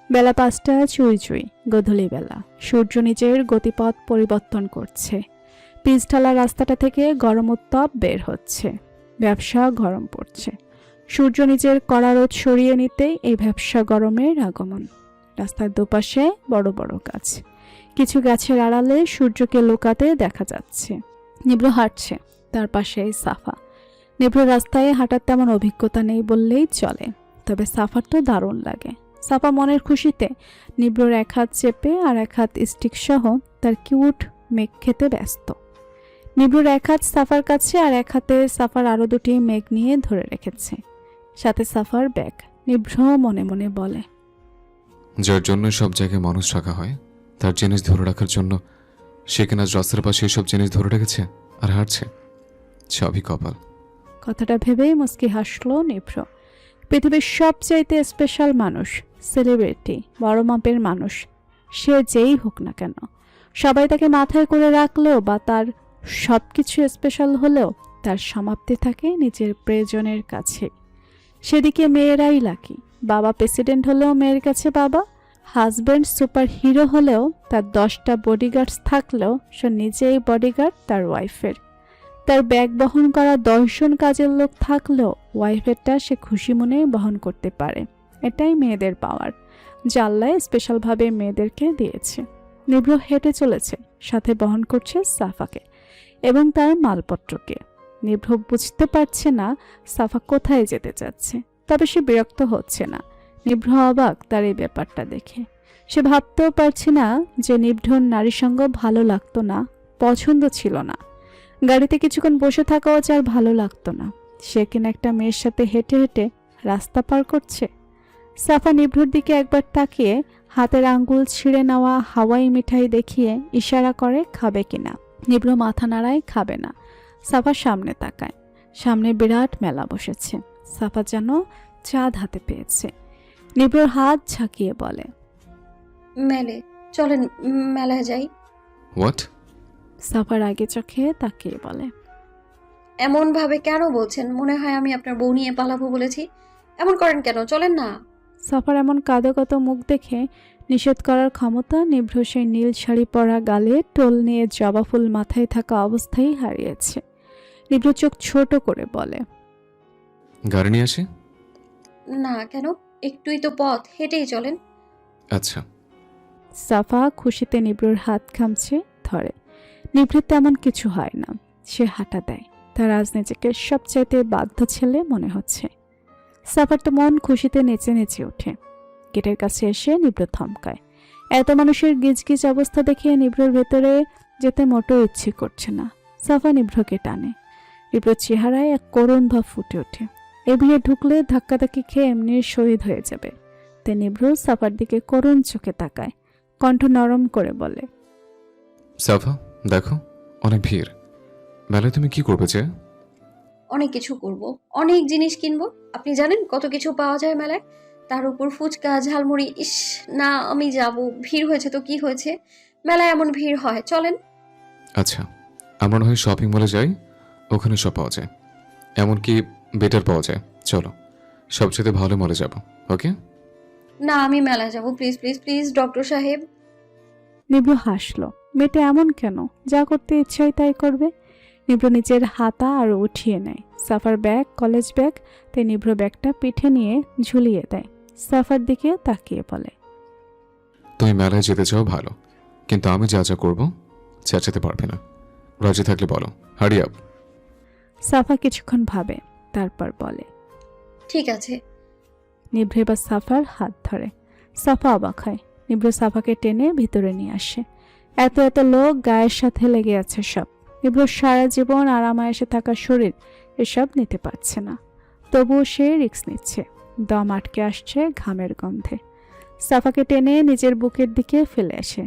বেলা 5টা চুই চুই, গধূলি বেলা। সূর্য নিজের গতিপথ পরিবর্তন করছে। পিচঢালা রাস্তাটা থেকে গরম উত্তাপ বের হচ্ছে। ব্যবসা গরম পড়ছে। সূর্য নিজের কড়া রোদ সরিয়ে নিতেই এই ব্যবসা গরমের আগমন। রাস্তার দুপাশে বড় বড় গাছ। কিছু গাছের আড়ালে সূর্যকে লুকাতে দেখা যাচ্ছে। নিভ্র হাঁটছে, তার পাশেই সাফা। নিভ্র রাস্তায় হাঁটার তেমন অভিজ্ঞতা নেই বললেই চলে, তবে সাফার তো দারুণ লাগে। সাফা মনের খুশিতে নিভ্রর এক হাত চেপে আর এক হাত স্টিক সহ তার কিউট মেঘ খেতে ব্যস্ত। নিভ্রর এক হাত সাফার কাছে আর এক হাতে সাফার আরো দুটি মেঘ নিয়ে ধরে রেখেছে, সাথে সাফার ব্যাগ। নিভ্র মনে মনে বলে,
যার জন্য সব জায়গায় মানুষ রাখা হয়, তার জিনিস ধরে রাখার জন্য সে কিনা রাস্তার পাশে এসব জিনিস ধরে রেখেছে আর হাঁটছে। সবই কপাল।
কথাটা ভেবেই মুস্কি হাসলো নিভ্র। পৃথিবীর সবচাইতে স্পেশাল মানুষ, সেলিব্রিটি, বড় মাপের মানুষ, সে যেই হোক না কেন, সবাই তাকে মাথায় করে রাখলেও বা তার সব কিছু স্পেশাল হলেও তার সমাপ্তি থাকে নিজের প্রিয়জনের কাছে। সেদিকে মেয়েরাই লাকি। বাবা প্রেসিডেন্ট হলেও মেয়ের কাছে বাবা, হাজব্যান্ড সুপার হিরো হলেও তার 10টা বডিগার্ডস থাকলেও সে নিজেই বডিগার্ড তার ওয়াইফের। তার ব্যাগ বহন করা 10 জন কাজের লোক থাকলেও ওয়াইফেরটা সে খুশি মনে বহন করতে পারে। এটাই মেয়েদের পাওয়ার, যা আল্লাহ স্পেশালভাবে মেয়েদেরকে দিয়েছে। নিভ্র হেঁটে চলেছে, সাথে বহন করছে সাফাকে এবং তার মালপত্রকে। নিভ্র বুঝতে পারছে না সাফা কোথায় যেতে চাচ্ছে, তবে সে বিরক্ত হচ্ছে না। নিভ্র অবাক তার এই ব্যাপারটা দেখে। সে ভাবতেও পারছে না যে নিভ্রর নারীর সঙ্গ ভালো লাগতো না, পছন্দ ছিল না। গাড়িতে কিছুক্ষণ বসে থাকাও যার ভালো লাগতো না, সে কিনা একটা মেয়ের সাথে হেঁটে হেঁটে রাস্তা পার করছে। সাফা নিভ্রর দিকে একবার তাকিয়ে হাতের আঙ্গুল ছিঁড়ে নেওয়া হাওয়াই মিঠাই দেখিয়ে ইশারা করে খাবে কিনা। নিভ্র মাথা নাড়ায় খাবে না। সাফা সামনে তাকায়, সামনে বিরাট মেলা বসেছে। সাফা যেন চাঁদ হাতে পেয়েছে। নিভ্রর হাত ঝাঁকিয়ে বলে,
মেলে চলেন, মেলায় যাই।
হোয়াট?
সাফার আগে চোখে তাকিয়ে বলে,
এমন ভাবে কেন বলছেন? মনে হয় আমি আপনার বউ নিয়ে পালাবো বলেছি? এমন করেন কেন? চলেন না।
সাফার এমন কাঁদো মুখ দেখে নিষেধ করার ক্ষমতা নিভ্র সেই নীল শাড়ি পরা গালে টোল নিয়ে জবা ফুল মাথায় থাকা অবস্থায় হারিয়েছে। নিভ্র চোখ ছোট করে বলে,
গাড়ি নিয়ে আসি?
না, কেন? একটুই তো পথ, হেঁটেই চলেন।
আচ্ছা।
সাফা খুশিতে নিভ্রর হাত খামছে ধরে। নিভ্রের তেমন কিছু হয় না, সে হাঁটা দেয়। তার আজ নিজেকে সবচাইতে বাধ্য ছেলে মনে হচ্ছে। সাফার তো মন খুশিতে নেচে নেচে ওঠে। গেটের কাছে এসে নিভ্র থমকায়। এত মানুষের গিজগিজ অবস্থা দেখে নিভ্রর ভেতরে যেতে মোটেও ইচ্ছে করছে না। সাফা নিভ্রকে টানে। নিভ্রর চেহারায় এক করুণ ভাব ফুটে ওঠে। এ ভিড়ে ঢুকলে ধাক্কাধাক্কি খেয়ে এমনি শহীদ হয়ে যাবে। তাই নিভ্র সাফার দিকে করুণ চোখে তাকায়, কণ্ঠ নরম করে বলে,
সাফা দেখো, অনেক ভিড়। মেলায় তুমি কি করবে যে?
অনেক কিছু করব, অনেক জিনিস কিনবো। আপনি জানেন কত কিছু পাওয়া যায় মেলায়? তার উপর ফুচকা, ঝালমুড়ি। ইস, না, আমি যাব। ভিড় হয়েছে তো কি হয়েছে, মেলায় এমন ভিড় হয়। চলেন।
আচ্ছা, আমরা না হয় শপিং মলে যাই, ওখানে সব পাওয়া যায়, এমনকি বেটার পাওয়া যায়। চলো, সবচেয়ে ভালো মলে যাব। ওকে?
না, আমি মেলায় যাব। প্লিজ প্লিজ প্লিজ ডক্টর সাহেব।
নিভ্র হাসলো। মেয়েটা এমন কেন? যা করতে ইচ্ছাই তাই করবে। নিভ্র নিজের হাতা আর উঠিয়ে নেয়। Suffer bag, college bag. তাই নিভ্র ব্যাগটা পিঠে নিয়ে ঝুলিয়ে দেয়। সাফার দিকে তাকিয়ে বলে,
তুমি মেলায় যেতে চাও ভালো, কিন্তু আমি যা যা করবো চেঁচাতে পারবে না। রাজি থাকলে বলো, হারি আপ।
সাফা কিছুক্ষণ ভাবে, তারপর বলে,
ঠিক আছে।
নিভ্র বা সাফার হাত ধরে। সাফা অবাক হয়। নিভ্র সাফাকে টেনে ভিতরে নিয়ে আসে। এত লোক গায়ের সাথে লেগে আছে সব। নিভ্র সারা জীবন আরামায়েসে থাকা শরীর এসব নিতে পারছে না। তবুও সে রিস্ক নিচ্ছে। দম আটকে আসছে ঘামের গন্ধে। সাফাকে টেনে নিজের বুকের দিকে ফেলে আসে।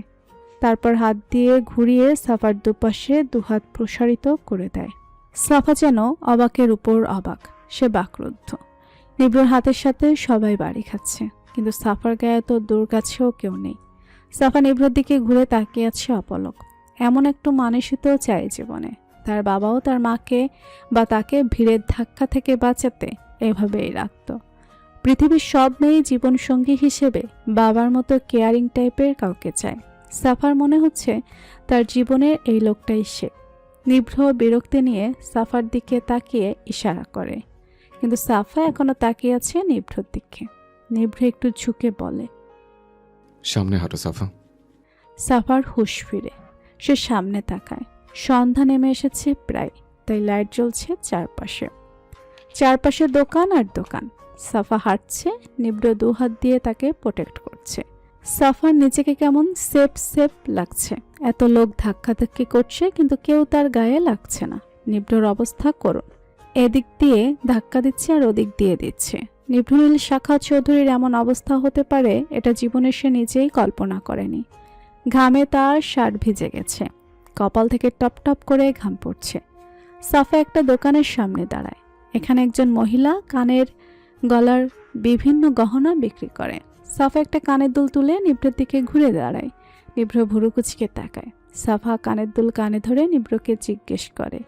তারপর হাত দিয়ে ঘুরিয়ে সাফার দুপাশে দুহাত প্রসারিত করে দেয়। সাফা যেন অবাকের উপর অবাক, সে বাকরুদ্ধ। নিভ্রর হাতের সাথে সবাই বাড়ি খাচ্ছে, কিন্তু সাফার গায়ে তো দূর কাছেও কেউ নেই। সাফা নিভ্রর দিকে ঘুরে তাকিয়ে আছে অপলক। এমন একটু মানুষই তো চাই জীবনে। তার বাবাও তার মাকে বা তাকে ভিড়ের ধাক্কা থেকে বাঁচাতে এভাবেই রাখত। পৃথিবীর সব মেয়েই জীবনসঙ্গী হিসেবে বাবার মতো কেয়ারিং টাইপের কাউকে চায়। সাফার মনে হচ্ছে তার জীবনের এই লোকটাই সে। নিভ্র বিরক্তি নিয়ে সাফার দিকে তাকিয়ে ইশারা করে, কিন্তু সাফা এখনো তাকিয়ে আছে নিভ্রর দিকে। নিভ্র একটু ঝুঁকে বলে,
সামনে হাঁটো সাফা।
সাফার হুঁশ ফিরে, সে সামনে তাকায়। সন্ধ্যা নেমে এসেছে প্রায়, তাই লাইট জ্বলছে চারপাশে। চারপাশে দোকান আর দোকান। সাফা হাঁটছে, নিভ্র দুহাত দিয়ে তাকে প্রোটেক্ট করছে। সাফার নিজেকে কেমন সেফ সেফ লাগছে। এত লোক ধাক্কাধাক্কি করছে, কিন্তু কেউ তার গায়ে লাগছে না। নিভ্রর অবস্থা করুন, এদিক দিয়ে ধাক্কা দিচ্ছে আর ওদিক দিয়ে দিচ্ছে। নিভ্রনীল শাখা চৌধুরীর এমন অবস্থা হতে পারে, এটা জীবনে সে নিজেই কল্পনা করেনি। ঘামে তার শার্ট ভিজে গেছে, কপাল থেকে টপ টপ করে ঘাম পড়ছে। সাফা একটা দোকানের সামনে দাঁড়ায়। এখানে একজন মহিলা কানের গলার বিভিন্ন গহনা বিক্রি করে। সাফা একটা কানের দুল তুলে নিভ্রের দিকে ঘুরে দাঁড়ায়। নিভ্র ভুরু কুচকে তাকায়। সাফা কানের দুল কানে ধরে নিভ্রকে জিজ্ঞেস করে,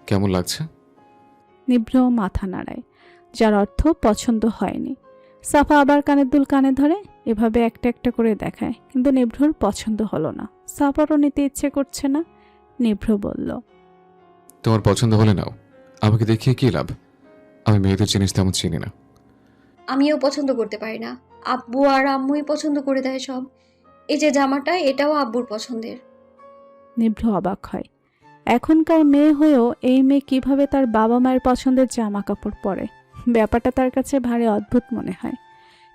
কেমন লাগছে?
নিভ্র মাথা নাড়ায়, যার অর্থ পছন্দ হয়নি। সাফা আবার কানের দুল কানে ধরে, এভাবে একটা একটা করে দেখায়, কিন্তু নিভ্রর পছন্দ হলো না। সাফারও নিতে ইচ্ছে করছে না। নিভ্র বলল,
তোমার পছন্দ হলে নাও, আমাকে দেখিয়ে কি লাভ? আমি মেয়েদের জিনিস তেমন চিনি না।
আমিও পছন্দ করতে পারি না, আব্বু আর আম্মুই পছন্দ করে দেয় সব। এই যে জামাটা, এটাও আব্বুর পছন্দের।
নিভ্র অবাক হয়। এখনকার মেয়ে হয়েও এই মেয়ে কিভাবে তার বাবা মায়ের পছন্দের জামা কাপড় পরে? ব্যাপারটা তার কাছে ভারী অদ্ভুত মনে হয়।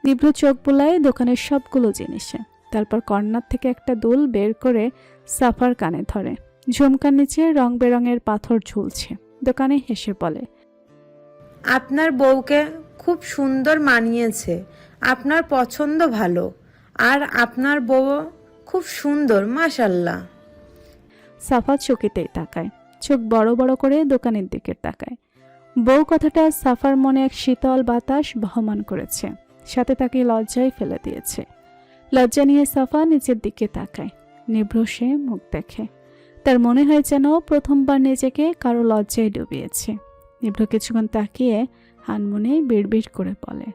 নিভ্র চোখ বুলায় দোকানের সবগুলো জিনিসে, তারপর কর্নার থেকে একটা দুল বের করে সাফার কানে ধরে। ঝুমকার নিচে রং বেরঙের পাথর ঝুলছে। দোকানে হেসে বলে,
আপনার বউকে খুব সুন্দর মানিয়েছে, আপনার পছন্দ ভালো, আর আপনার বউ খুব সুন্দর, মাশাল্লাহ।
সাফা চকিতেই তাকায়, চোখ বড় বড় করে দোকানের দিকে তাকায়। বউ কথাটা সাফার মনে এক শীতল বাতাস বহমান করেছে, সাথে তাকে লজ্জায় ফেলে দিয়েছে। লজ্জা নিয়ে সাফা নিচের দিকে তাকায়। নিভ্র সে মুখ দেখে, তার মনে হয় যেন প্রথমবার নিজেকে কারো লজ্জায় ডুবিয়েছে। নিভ্র কিছুক্ষণ তাকিয়ে হানমনে বিড়বিড় করে বলে,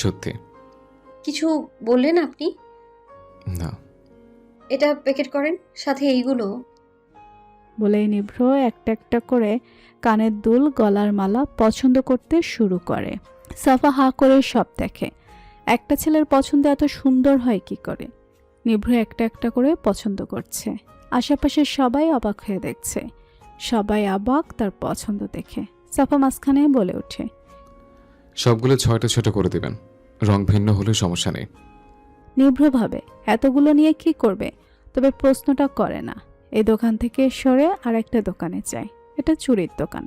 সত্যি।
কিছু বললেন আপনি?
না।
এটা প্যাকেট করেন, সাথে এইগুলো।
বলেই নিভ্র একটা একটা করে কানের দুল, গলার মালা পছন্দ করতে শুরু করে। সাফা হা করে সব দেখে। একটা ছেলের পছন্দ এত সুন্দর হয় কি করে? নিভ্র একটা একটা করে পছন্দ করছে। আশেপাশের সবাই অবাক হয়ে দেখছে। সবাই অবাক তার পছন্দ দেখে। সাফা মাঝখানে বলে ওঠে,
সবগুলো 6টা ছোট করে দিবেন, রং ভিন্ন হলে সমস্যা নেই।
নিভ্র ভাবে এতগুলো নিয়ে কি করবে, তবে প্রশ্নটা করে না। এই দোকান থেকে সরে আর একটা দোকানে যায়। এটা চুড়ির দোকান।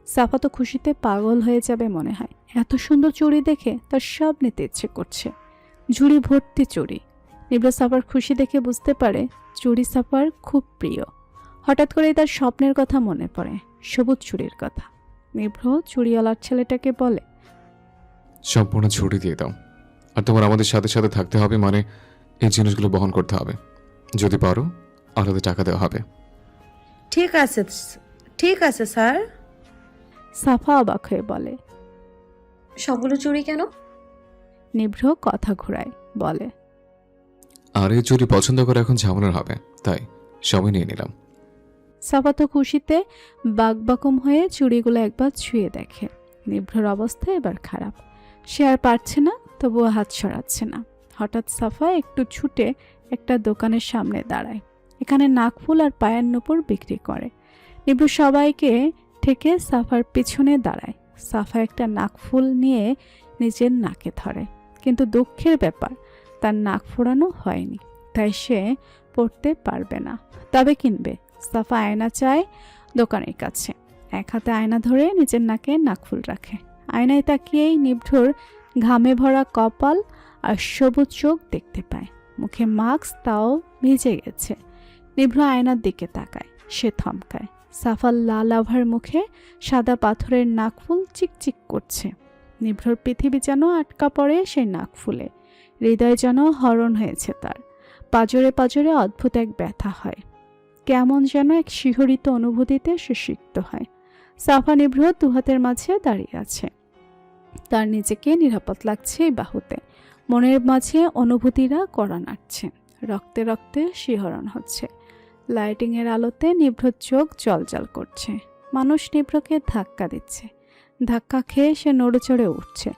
সাফা তো খুশিতে পাগল হয়ে যাবে মনে হয়। এত সুন্দর চুড়ি দেখে তার সব নিতে ইচ্ছে করছে। ঝুড়ি ভর্তি চুড়ি। নিভ্র সাফার খুশি দেখে বুঝতে পারে চুড়ি সাফার খুব প্রিয়। হঠাৎ করেই তার স্বপ্নের কথা মনে পড়ে, সবুজ চুড়ির কথা। নিভ্র চুড়িওয়ালার ছেলেটাকে বলে,
সম্পূর্ণ ছুটি দিয়ে দাও, আর তোমার আমাদের সাথে সাথে থাকতে হবে, মানে এই জিনিসগুলো বহন করতে হবে। যদি পারো আলাদা টাকা দেওয়া হবে।
ঠিক আছে, ঠিক আছে স্যার।
সাফা অবাক হয়ে বলে,
সবগুলো চুড়ি কেন?
নিভ্র কথা ঘুরায় বলে,
আর এই চুরি পছন্দ করে এখন ঝামেলার হবে, তাই সবই নিয়ে নিলাম।
সাফা তো খুশিতে বাকবাকম হয়ে চুড়িগুলো একবার ছুঁয়ে দেখে। নিভ্রর অবস্থা এবার খারাপ। সে আর পারছে না, তবুও হাত সরাচ্ছে না। হঠাৎ সাফা একটু ছুটে একটা দোকানের সামনে দাঁড়ায়। এখানে নাকফুল আর পায়ের নুপুর বিক্রি করে। নিভ্র সবাইকে থেকে সাফার পিছনে দাঁড়ায়। সাফা একটা নাকফুল নিয়ে নিজের নাকে ধরে, কিন্তু দুঃখের ব্যাপার তার নাক ফোড়ানো হয়নি, তাই সে পড়তে পারবে না। তবে কিনবে। সাফা আয়না চায় দোকানের কাছে। এক হাতে আয়না ধরে নিজের নাকে নাকফুল রাখে। আয়নায় তাকিয়েই নিভ্রর ঘামে ভরা কপাল আর সবুজ চোখ দেখতে পায়। মুখে মাস্ক, তাও ভিজে গেছে। নিভ্র আয়নার দিকে তাকায়, সে থমকায়। সাফার লাল আভার মুখে সাদা পাথরের নাকফুল চিকচিক করছে। নিভ্রর পৃথিবী যেন আটকা পড়ে সেই নাকফুলে। হৃদয় যেন হরণ হয়েছে তার। পাজরে পাজরে অদ্ভুত এক ব্যথা হয়, কেমন যেন এক শিহরিত অনুভূতিতে সে সিক্ত হয়। সাফা নিভ্র দুহাতের মাঝে দাঁড়িয়ে আছে। তার নিজেকে নিরাপদ লাগছে এই বাহুতে। মনের মাঝে অনুভূতিরা কড়া নাড়ছে, রক্তে রক্তে শিহরণ হচ্ছে। লাইটিংয়ের আলোতে নিভ্রর চোখ জলজল করছে। মানুষ নিভ্রকে ধাক্কা দিচ্ছে। ধাক্কা খেয়ে সে নড়ে চড়ে উঠছে,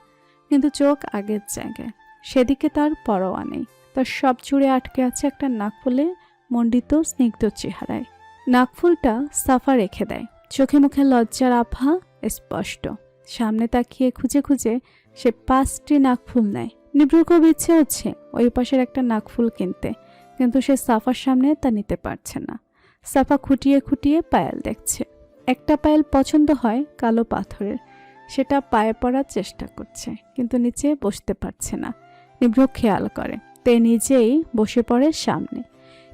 কিন্তু চোখ আগের জায়গায়। সেদিকে তার পরোয়া নেই। তার সব জুড়ে আটকে আছে একটা নাকফুলে মণ্ডিত স্নিগ্ধ চেহারায়। নাকফুলটা সাফা রেখে দেয়। চোখে মুখে লজ্জার আভা স্পষ্ট। সামনে তাকিয়ে খুঁজে খুঁজে সে 5টি নাকফুল নেয়। নিভ্রর খুব ইচ্ছে হচ্ছে ওই পাশের একটা নাকফুল কিনতে, কিন্তু সে সাফার সামনে তা নিতে পারছে না। সাফা খুঁটিয়ে খুঁটিয়ে পায়েল দেখছে। একটা পায়েল পছন্দ হয়, কালো পাথরের। সেটা পায়ে পড়ার চেষ্টা করছে, কিন্তু নিচে বসতে পারছে না। নিভ্র খেয়াল করে, তে নিজেই বসে পড়ে সামনে।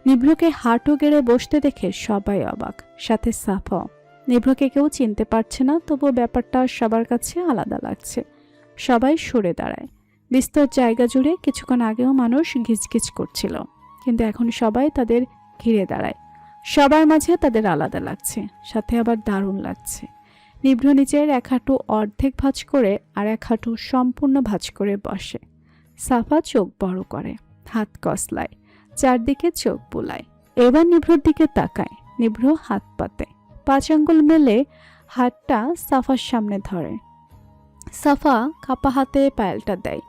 নিভ্রকে হাঁটু গেড়ে বসতে দেখে সবাই অবাক, সাথে সাফাও। নিভ্রকে কেউ চিনতে পারছে না, তবুও ব্যাপারটা সবার কাছে আলাদা লাগছে। সবাই সরে দাঁড়ায়। বিস্তর জায়গা জুড়ে কিছুক্ষণ আগেও মানুষ গিজগিজ করছিল, কিন্তু এখন সবাই তাদের ঘিরে দাঁড়ায়। সবার মাঝে তাদের আলাদা লাগছে, সাথে আবার দারুণ লাগছে। নিভ্র নিজের এক হাঁটু অর্ধেক ভাঁজ করে আর এক হাঁটু সম্পূর্ণ ভাঁজ করে বসে। সাফা চোখ বড় করে, হাত কসলায়, চারদিকে চোখ বুলায়। এবার নিভ্রর দিকে তাকায়। নিভ্র হাত পাতে, 5 আঙ্গুল মেলে হাতটা সাফার সামনে ধরে। সাফা কাপা হাতে পায়েলটা দেয়।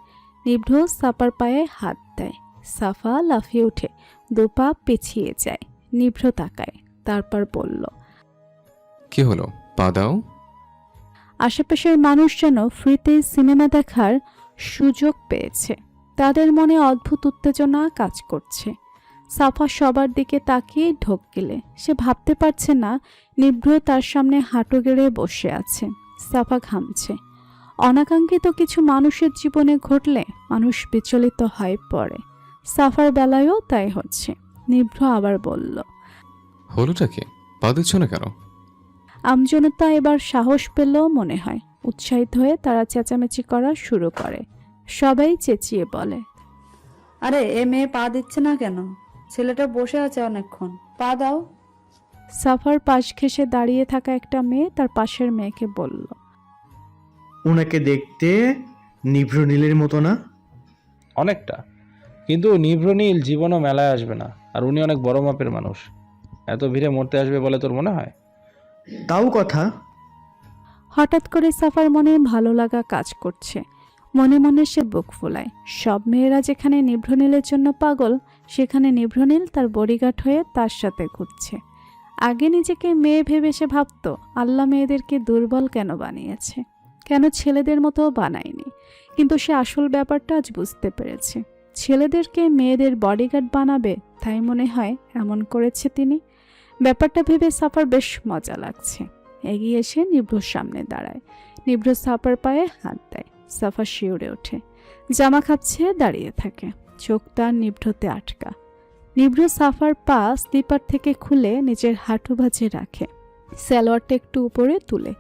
নিভ্র সাফার পায়ে হাত দেয়। সাফা লাফিয়ে উঠে 2 পা পিছিয়ে যায়। নিভ্র তাকায়, তারপর বলল,
কি হলো, পা দাও।
আশেপাশের মানুষ যেন ফ্রিতে সিনেমা দেখার সুযোগ পেয়েছে। তাদের মনে অদ্ভুত উত্তেজনা কাজ করছে। সাফা সবার দিকে তাকিয়ে ঢোক গেলে। সে ভাবতে পারছে না নিভ্র তার সামনে হাঁটু গেড়ে বসে আছে। সাফা ঘামছে। অনাকাঙ্ক্ষিত কিছু মানুষের জীবনে ঘটলে মানুষ বিচলিত হয়ে পড়ে। সাফার বেলায়ও তাই হচ্ছে। নিভ্র আবার বলল,
হলোটা কি, পা দিচ্ছ না কেন?
আমজনতা এবার সাহস পেল মনে হয়। উৎসাহিত হয়ে তারা চেঁচামেচি করা শুরু করে। সবাই চেঁচিয়ে বলে,
আরে এ মেয়ে পা দিচ্ছে না কেন? ছেলেটা বসে আছে অনেকক্ষণ, পা দাও।
সাফার পাশ ঘেঁষে দাঁড়িয়ে থাকা একটা মেয়ে তার পাশের মেয়েকে বলল,
ওনাকে দেখতে নিভ্র নীলের মতো না?
অনেকটা, কিন্তু নিভ্রনীল জীবনও মেলায় আসবে না। আর উনি অনেক বড় মাপের মানুষ। এত ভিড়ে মরতে আসবে বলে তোর মনে হয়?
তাও কথা।
হঠাৎ করে সাফার মনে ভালো লাগা কাজ করছে। মনে মনে সে বুক ফোলায়। সব মেয়েরা যেখানে নিভ্রনীলের জন্য পাগল, সেখানে নিভ্রনীল তার বডিগার্ড হয়ে তার সাথে ঘুরছে। আগে নিজেকে মেয়ে ভেবে সে ভাবত, আল্লাহ মেয়েদেরকে দুর্বল কেন বানিয়েছে, কেন ছেলেদের মতো বানায়নি। কিন্তু সে আসল ব্যাপারটা আজ বুঝতে পেরেছে। ছেলেদেরকে মেয়েদের বডিগার্ড বানাবে, তাই মনে হয় এমন করেছে তিনি। ব্যাপারটা ভেবে সাফার বেশ মজা লাগছে। এগিয়ে এসে নিভ্রর সামনে দাঁড়ায়। নিভ্র সাফার পায়ে হাত দেয়। সাফা শিউরে ওঠে, জামা খাচ্ছে, দাঁড়িয়ে থাকে। চোখ তার নিভ্রতে আটকা। নিভ্র সাফার পা স্লিপার থেকে খুলে নিজের হাঁটু ভাঁজে রাখে, সালোয়ারটা একটু উপরে তুলে।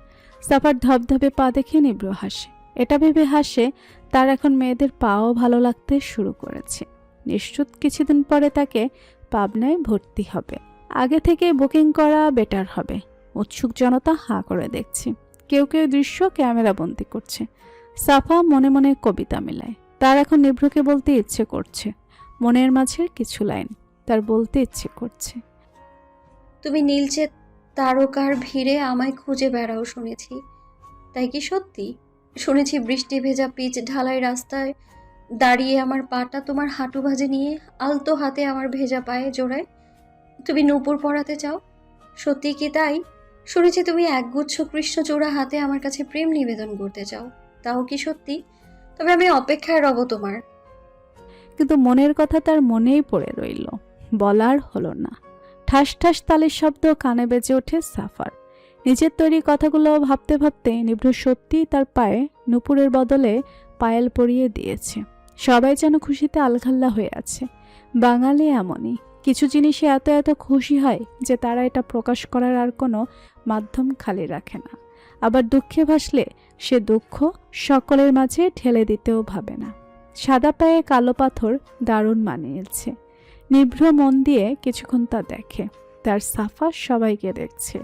সাফার ধবধবে পা দেখে নিভ্র হাসে। এটা ভেবে হাসে তার এখন মেয়েদের পাও ভালো লাগতে শুরু করেছে। নিশ্চিত কিছুদিন পরে তাকে পাবনায় ভর্তি হবে। আগে থেকে বুকিং করা বেটার হবে। উৎসুক জনতা হাঁ করে দেখছে। কেউ কেউ দৃশ্য ক্যামেরা বন্দি করছে। সাফা মনে মনে কবিতা মেলায়। তার এখন নিভ্রকে বলতে ইচ্ছে করছে। মনের মাঝের কিছু লাইন তার বলতে ইচ্ছে করছে।
তুমি নীলচে তারকার ভিড়ে আমায় খুঁজে বেড়াও শুনেছি, তাই কি সত্যি? শুনেছি বৃষ্টি ভেজা পিচ ঢালাই রাস্তায় দাঁড়িয়ে আমার পাটা তোমার হাঁটু ভাঁজে নিয়ে আলতো হাতে আমার ভেজা পায়ে জোড়ায় তুমি নূপুর পরাতে চাও। সত্যি কি তাই? শুনেছি তুমি একগুচ্ছ কৃষ্ণচূড়া হাতে আমার কাছে প্রেম নিবেদন করতে চাও, তাও কি সত্যি? তবে আমি অপেক্ষায় রব তোমার।
কিন্তু মনের কথা তার মনেই পড়ে রইল, বলার হলো না। ঠাস ঠাস তালের শব্দ কানে বেজে ওঠে সাফার। নিজের তৈরি কথাগুলো ভাবতে ভাবতে নিভ্র সত্যিই তার পায়ে নূপুরের বদলে পায়েল পরিয়ে দিয়েছে। সবাই যেন খুশিতে আলখাল্লা হয়ে আছে। বাঙালি এমনই, কিছু জিনিসে এত এত খুশি হয় যে তারা এটা প্রকাশ করার আর কোনো মাধ্যম খালি রাখে না। আবার দুঃখে ভাসলে সে দুঃখ সকলের মাঝে ঠেলে দিতেও ভাবে না। সাদা পায়ে কালো পাথর দারুণ মানিয়েছে। নিভ্র মন দিয়ে কিছুক্ষণ তা দেখে। তার সাফা সবাইকে দেখছে।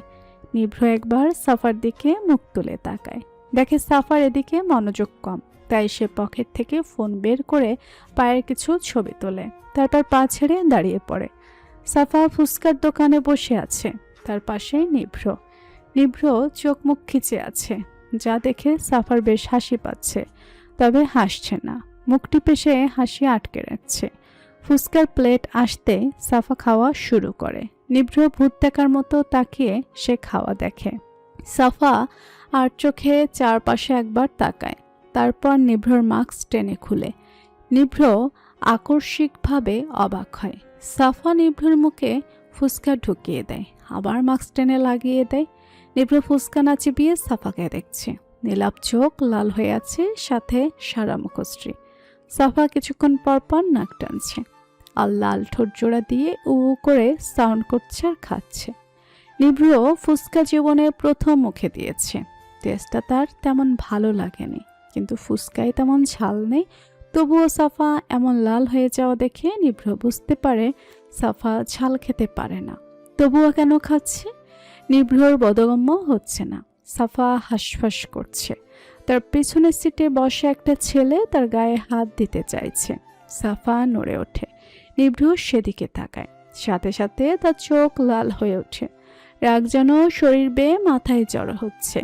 নিভ্র একবার সাফার দিকে মুখ তুলে তাকায়, দেখে সাফার এদিকে মনোযোগ কম, তাই সে পকেট থেকে ফোন বের করে পায়ের কিছু ছবি তোলে, তারপর পা ছেড়ে দাঁড়িয়ে পড়ে। সাফা ফুচকার দোকানে বসে আছে, তার পাশে নিভ্র। নিভ্র চোখ মুখ খিচে আছে, যা দেখে সাফার বেশ হাসি পাচ্ছে, তবে হাসছে না, মুখ টিপে সে হাসি আটকে রাখছে। ফুচকার প্লেট আসতে সাফা খাওয়া শুরু করে। নিভ্র ভূত দেখার মতো তাকিয়ে সে খাওয়া দেখে। সাফা আর চোখে চারপাশে একবার তাকায়, তারপর নিভ্রর মাস্ক টেনে খুলে। নিভ্র আকস্মিকভাবে অবাক হয়। সাফা নিভ্রর মুখে ফুচকা ঢুকিয়ে দেয়, আবার মাস্ক টেনে লাগিয়ে দেয়। নিভ্র ফুচকা না চিবিয়ে সাফাকে দেখছে। নীলাভ চোখ লাল হয়ে আছে, সাথে সারা মুখশ্রী। সাফা কিছুক্ষণ পর পর নাক টানছে আর লাল ঠোঁট জোড়া দিয়ে উ করে সাউন্ড করছে আর খাচ্ছে। নিভ্র ফুচকা জীবনে প্রথম মুখে দিয়েছে। টেস্টটা তার তেমন ভালো লাগেনি, কিন্তু ফুচকায় তেমন ঝাল নেই। তবুও সাফা এমন লাল হয়ে যাওয়া দেখে নিভ্র বুঝতে পারে সাফা ঝাল খেতে পারে না। তবুও কেন খাচ্ছে? নিভ্রর বোধগম্য হচ্ছে না। সাফা হাঁসফাঁস করছে। তার পিছনের সিটে বসে একটা ছেলে তার গায়ে হাত দিতে চাইছে। সাফা নড়ে ওঠে। নিভ্র সেদিকে তাকায়, সাথে সাথে তার চোখ লাল হয়ে ওঠে। রাগ যেন শরীর বেয়ে মাথায় জড়ো হচ্ছে।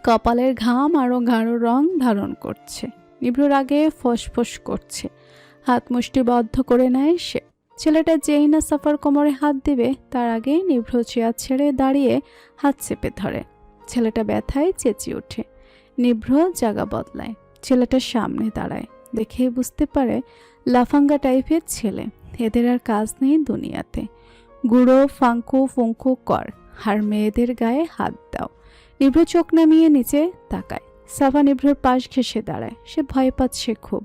কপালের ঘাম আরও গাঢ় রং ধারণ করছে। নিভ্র রাগে ফোঁস করছে। হাত মুষ্টিবদ্ধ করে নেয় সে। ছেলেটা যেই না সাফার কোমরে হাত দিবে তার আগেই নিভ্র চেয়ার ছেড়ে দাঁড়িয়ে হাত চেপে ধরে। ছেলেটা ব্যথায় চেঁচিয়ে ওঠে। নিভ্র জায়গা বদলায়, ছেলেটার সামনে দাঁড়ায়। দেখেই বুঝতে পারে লাফাঙ্গা টাইপের ছেলে, এদের আর কাজ নেই দুনিয়াতে। গুঁড়ো ফাঙ্কু ফুঙ্কু কর আর মেয়েদের গায়ে হাত দাও। নিভ্র চোখ নামিয়ে নিচে তাকায়। সাফা নিভ্রর পাশ ঘেঁষে দাঁড়ায়, সে ভয় পাচ্ছে খুব।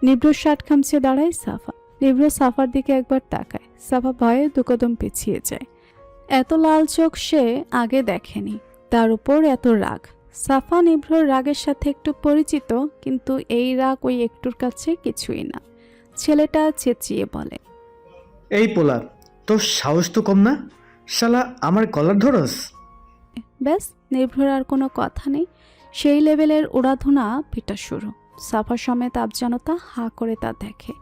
নিভ্র শার্ট খামছে দাঁড়ায় সাফা। নিভ্র সাফার দিকে একবার তাকায়। সাফা ভয়ে দুকদম পিছিয়ে যায়। এত লাল চোখ সে আগে দেখেনি, তার উপর এত রাগ। সাফা নিভ্রর রাগের সাথে একটু পরিচিত, কিন্তু এই রাগ ওই একটুর কাছে কিছুই না। ছেলেটা চেঁচিয়ে বলে,
এই পোলা, তোর সাহস তো কম না, শালা আমার কলার ধরস।
ব্যাস, নিভ্রর আর কোনো কথা নেই। সেই লেভেলের উড়াধুনা পিটা শুরু। সাফা সমেত আবজনতা হা করে তা দেখে।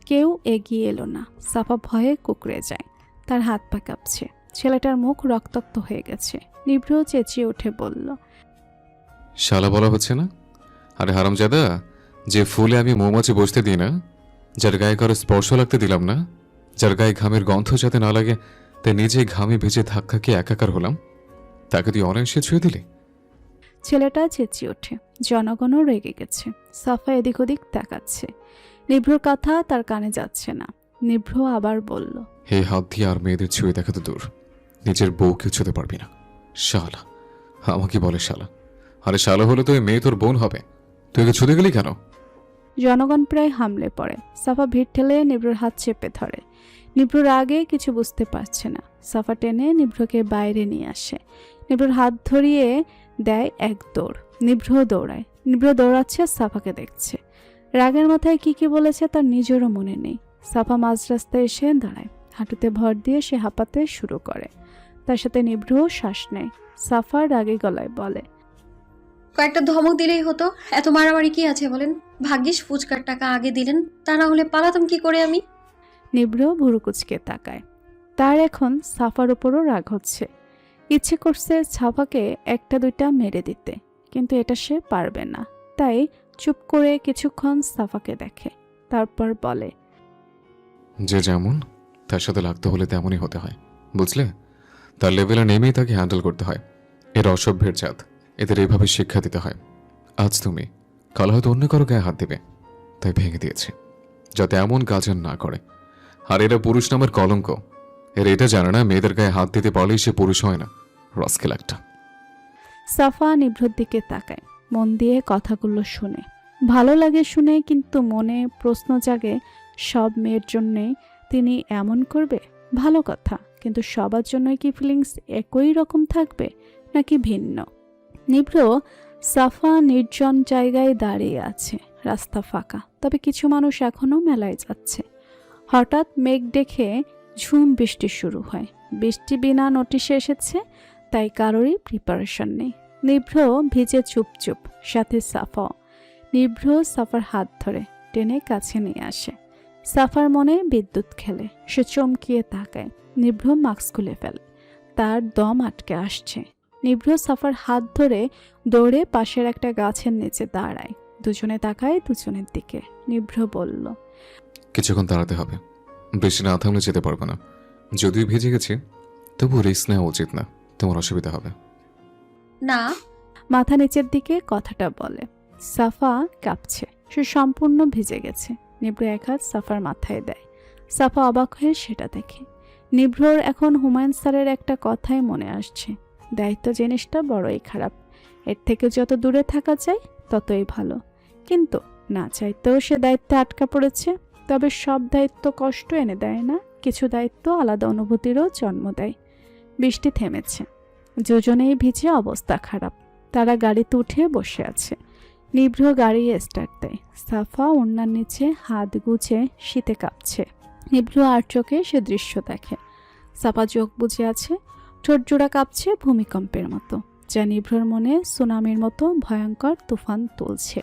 কেউ এগিয়ে এলো না। সাফা ভয়ে কুকড়ে যায়, তার হাত পা কাঁপছে। ছেলেটার মুখ রক্তাক্ত হয়ে গেছে। নিভ্র চেঁচিয়ে উঠে বলল,
শালা বলা হচ্ছে না? আরে হারামজাদা, যে ফুলে আমি মৌমাছি বসতে দিই না, যার গায়ে কারো স্পর্শ লাগতে দিলাম না, যার গায়ে ঘামের গন্ধ যাতে না লাগে তাই নিজে ঘামে ভেজে ধাক্কা খেয়ে একাকার হলাম, তাকে তুই অনায়াসে ছুঁয়ে দিলি।
ছেলেটা চেঁচিয়ে ওঠে। জনগণও রেগে গেছে। সাফা এদিক ওদিক তাকাচ্ছে। নিভ্রর কথা তার কানে যাচ্ছে না। নিভ্র আবার বলল,
হে হাত দিয়ে আর মেয়েদের ছুঁয়ে দেখা তো দূর, নিজের বউকে ছুঁতে পারবি না। শালা, আমাকে বলে শালা? আরে শালা হলে তো এই মেয়ে তোর বোন হবে, তুই একে ছুঁতে গেলি কেন?
জনগণ প্রায় হামলে পড়ে। সাফা ভিড় ঠেলে নিভ্রর হাত চেপে ধরে। নিভ্রর আগে কিছু বুঝতে পারছে না। সাফা টেনে নিভ্রকে বাইরে নিয়ে আসে। নিভ্রর হাত ধরিয়ে দেয় এক দৌড়। নিভ্র দৌড়ায়। নিভ্র দৌড়াচ্ছে, সাফাকে দেখছে। রাগের মাথায় কি বলেছে তার নিজেরও মনে নেই। সাফা মাঝ রাস্তায় এসে দাঁড়ায়। হাঁটুতে ভর দিয়ে সে হাঁপাতে শুরু করে। তার সাথে নিভ্রও শ্বাস নেয়। সাফা রাগে গলায় বলে,
কয়েকটা ধমক দিলেই হতো, এত মারামারি কি আছে বলেন? ভাগ্যিস ফুচকার টাকা আগে দিলেন, তা না হলে পালাতাম কি করে আমি।
নিভ্র ভুরু কুচকে তাকায়। তার এখন সাফার উপরও রাগ হচ্ছে। ইচ্ছে করছে সাফাকে একটা দুইটা মেরে দিতে, কিন্তু এটা সে পারবে না। তাই চুপ করে কিছুক্ষণ সাফাকে দেখে, তারপর বলে,
যে যেমন তার সাথে লাগতে হলে তেমনই হতে হয়, বুঝলে? তার লেভেলে নেমেই তাকে হ্যান্ডেল করতে হয়। এর অসভ্যের জাত, এদের এইভাবে শিক্ষা দিতে হয়। আজ তুমি, কাল হয়তো অন্য কারো গায়ে হাত দেবে, তাই ভেঙে দিয়েছে যাতে এমন কাজ আর না করে। আর এরা পুরুষ নামের কলঙ্ক। এর এটা জানে না মেয়েদের গায়ে হাত দিতে পারলেই সে পুরুষ হয় না, রসকেল একটা।
সাফা নিভ্রর দিকে তাকায়, মন দিয়ে কথাগুলো শুনে। ভালো লাগে শুনে, কিন্তু মনে প্রশ্ন জাগে সব মেয়ের জন্যেই তিনি এমন করবে? ভালো কথা, কিন্তু সবার জন্যই কি ফিলিংস একই রকম থাকবে নাকি ভিন্ন? নিভ্র সাফা নির্জন জায়গায় দাঁড়িয়ে আছে। রাস্তা ফাঁকা, তবে কিছু মানুষ এখনো মেলায় যাচ্ছে। হঠাৎ মেঘ দেখে ঝুম বৃষ্টি শুরু হয়। বৃষ্টি বিনা নোটিশে এসেছে, তাই কারোরই প্রিপারেশন নেই। নিভ্র ভিজে চুপচুপ, সাথে সাফাও। নিভ্র সাফার হাত ধরে টেনে কাছে নিয়ে আসে। সাফার মনে বিদ্যুৎ খেলে, সে চমকিয়ে তাকায়। নিভ্র মাস্ক খুলে ফেলে, তার দম আটকে আসছে। নিভ্র সাফার হাত ধরে দৌড়ে পাশের একটা গাছের নিচে দাঁড়ায়। দুজনে তাকায় দুজনের দিকে। নিভ্র বলল,
কিছুক্ষণ দাঁড়াতে হবে, বৃষ্টি না থামলে যেতে পারবো না। যদিও ভিজে গেছি, তবু রিস্ক নেওয়া উচিত না, তোমার অসুবিধা হবে।
না,
মাথা নিচের দিকে কথাটা বলে। সাফা কাঁপছে, সে সম্পূর্ণ ভিজে গেছে। নিভ্র এক হাত সাফার মাথায় দেয়। সাফা অবাক হয়ে সেটা দেখে। নিভ্রর এখন হুমায়ুন স্যারের একটা কথাই মনে আসছে, দায়িত্ব জিনিসটা বড়ই খারাপ, এর থেকে যত দূরে থাকা যায় ততই ভালো। কিন্তু না চাইতেও সে দায়িত্বে আটকা পড়েছে। তবে সব দায়িত্ব কষ্ট এনে দেয় না, কিছু দায়িত্ব আলাদা অনুভূতিরও জন্ম দেয়। বৃষ্টি থেমেছে, দুজনেই ভিজে অবস্থা খারাপ। তারা গাড়িতে উঠে বসে আছে। নিভ্র গাড়ি স্টার্ট দেয়। সাফা ওড়নার নিচে হাত গুছে শীতে কাঁপছে। নিভ্র আর চোখে সে দৃশ্য দেখে। সাফা চোখ বুজে আছে, ঠোঁট জোড়া কাঁপছে ভূমিকম্পের মতো, যা নিভ্রর মনে সুনামির মতো ভয়ঙ্কর তুফান তুলছে।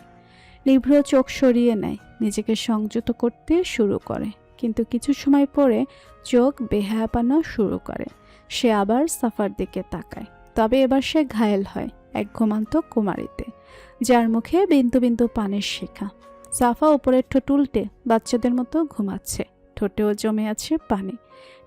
নিভ্র চোখ সরিয়ে নেয়, নিজেকে সংযত করতে শুরু করে, কিন্তু কিছু সময় পরে চোখ বেহায়াপানো শুরু করে। সে আবার সাফার দিকে তাকায়, তবে এবার সে ঘায়েল হয় এক ঘুমান্ত কুমারীতে, যার মুখে বিন্দু বিন্দু পানির শিখা। সাফা উপরের ঠোঁট উল্টে বাচ্চাদের মতো ঘুমাচ্ছে, ঠোঁটেও জমে আছে পানি।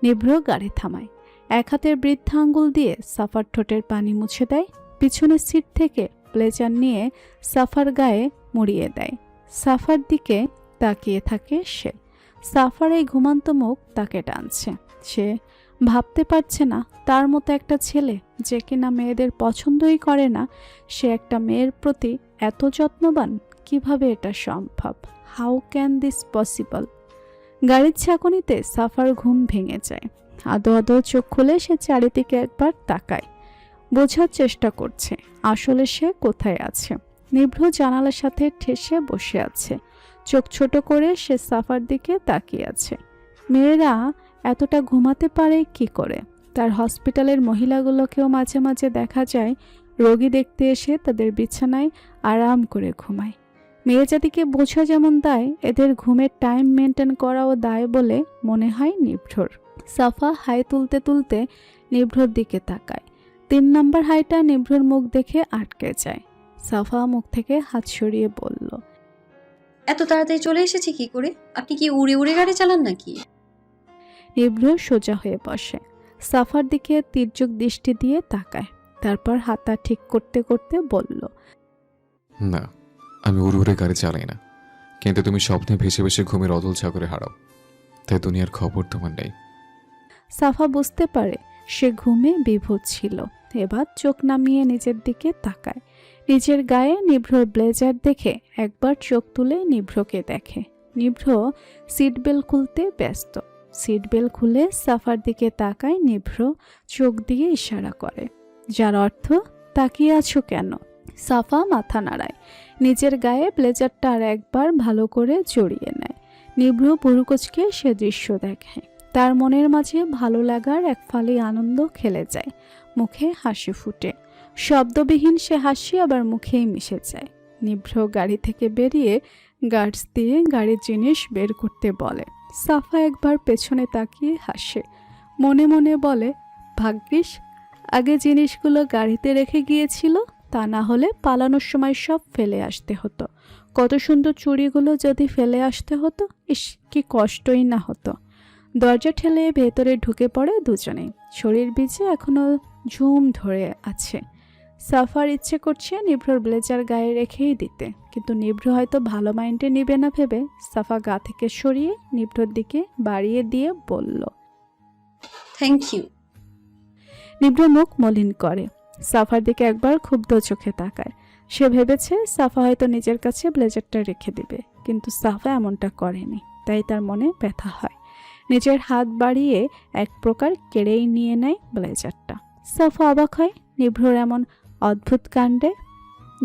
নিভ্র গাড়ি থামায়, এক হাতের বৃদ্ধা আঙ্গুল দিয়ে সাফার ঠোঁটের পানি মুছে দেয়। পিছনের সিট থেকে ব্লেজার নিয়ে সাফার গায়ে মুড়িয়ে দেয়। সাফার দিকে তাকিয়ে থাকে সে। সাফার এই ঘুমান্ত মুখ তাকে টানছে। সে ভাবতে পারছে না তার মতো একটা ছেলে, যে কিনা মেয়েদের পছন্দই করে না, সে একটা মেয়ের প্রতি এত যত্নবান। কিভাবে এটা সম্ভব? How can this possible? গাড়ির ছাঁকুনিতে সাফার ঘুম ভেঙে যায়। আদো আদো চোখ খুলে সে চারিদিকে একবার তাকায়, বোঝার চেষ্টা করছে আসলে সে কোথায় আছে। নিভ্র জানালার সাথে ঠেসে বসে আছে, চোখ ছোট করে সে সাফার দিকে তাকিয়ে আছে। মেয়েরা এতটা ঘুমাতে পারে কি করে? তার হসপিটালের মহিলাগুলোকেও মাঝে মাঝে দেখা যায় রোগী দেখতে এসে তাদের বিছানায় আরাম করে ঘুমায়। মেয়ে জাতিকে বোঝা যেমন দায়, এদের ঘুমের টাইম মেনটেন করাও দায় বলে মনে হয় নিভ্রর। সাফা হাই তুলতে তুলতে নিভ্রর দিকে তাকায়। 3 নম্বর হাইটা নিভ্রর মুখ দেখে আটকে যায়। সাফা মুখ থেকে হাত সরিয়ে বলল,
এত তাড়াতাড়ি চলে এসেছে কি করে? আপনি কি উড়ে উড়ে গাড়ি চালান নাকি?
নিভ্র সোজা হয়ে বসে, সাফার দিকে তীর্যক দৃষ্টি দিয়ে তাকায়। তারপর হাতা ঠিক করতে করতে বলল,
না, আমি উড়ে গাড়ি চালাই না, কিন্তু তুমি স্বপ্নে ভেসে ভেসে ঘুমের অদল সাগরে হারাও, তাই দুনিয়ার খবর তোমার নেই।
সাফা বুঝতে পারে সে ঘুমে বিভোর ছিল। এবার চোখ নামিয়ে নিজের দিকে তাকায়। নিজের গায়ে নিভ্রর ব্লেজার দেখে একবার চোখ তুলে নিভ্রকে দেখে। নিভ্র সিট বেল্ট খুলতে ব্যস্ত। সিট বেল্ট খুলে সাফার দিকে তাকায় নিভ্র চোখ দিয়ে ইশারা করে, যার অর্থ তাকিয়ে আছো কেন? সাফা মাথা নাড়ায়, নিজের গায়ে ব্লেজারটা আর একবার ভালো করে জড়িয়ে নেয়। নিভ্র পুরুকোচকে সে দৃশ্য দেখে। তার মনের মাঝে ভালো লাগার এক ফালি আনন্দ খেলে যায়, মুখে হাসি ফুটে। শব্দবিহীন সে হাসি আবার মুখেই মিশে যায়। নিভ্র গাড়ি থেকে বেরিয়ে গার্ডস দিয়ে গাড়ির জিনিস বের করতে বলে। সাফা একবার পেছনে তাকিয়ে হাসে, মনে মনে বলে, ভাগ্যিস আগে জিনিসগুলো গাড়িতে রেখে গিয়েছিল, তা না হলে পালানোর সময় সব ফেলে আসতে হতো। কত সুন্দর চুড়িগুলো যদি ফেলে আসতে হতো, ইস কি কষ্টই না হতো। দরজা ঠেলে ভেতরে ঢুকে পড়ে দুজনেই। শরীর ভিজে এখনো ঝুম ধরে আছে। সাফার ইচ্ছে করছে নিভ্রর ব্লেজার গায়ে রেখেই দিতে, কিন্তু নিভ্র হয়তো ভালো মাইন্ডে নিবে না ভেবে সাফা গা থেকে সরিয়ে নিভ্রর দিকে বাড়িয়ে দিয়ে বলল,
থ্যাংক ইউ।
নিভ্র মুখ মলিন করে, সাফার দিকে একবার ক্ষুব্ধ চোখে তাকায়। সে ভেবেছে সাফা হয়তো নিজের কাছে ব্লেজারটা রেখে দিবে, কিন্তু সাফা এমনটা করেনি, তাই তার মনে ব্যথা হয়। নিজের হাত বাড়িয়ে এক প্রকার কেড়েই নিয়ে নেয় ব্লেজারটা। সাফা অবাক হয় নিভ্রর এমন অদ্ভুত কাণ্ডে।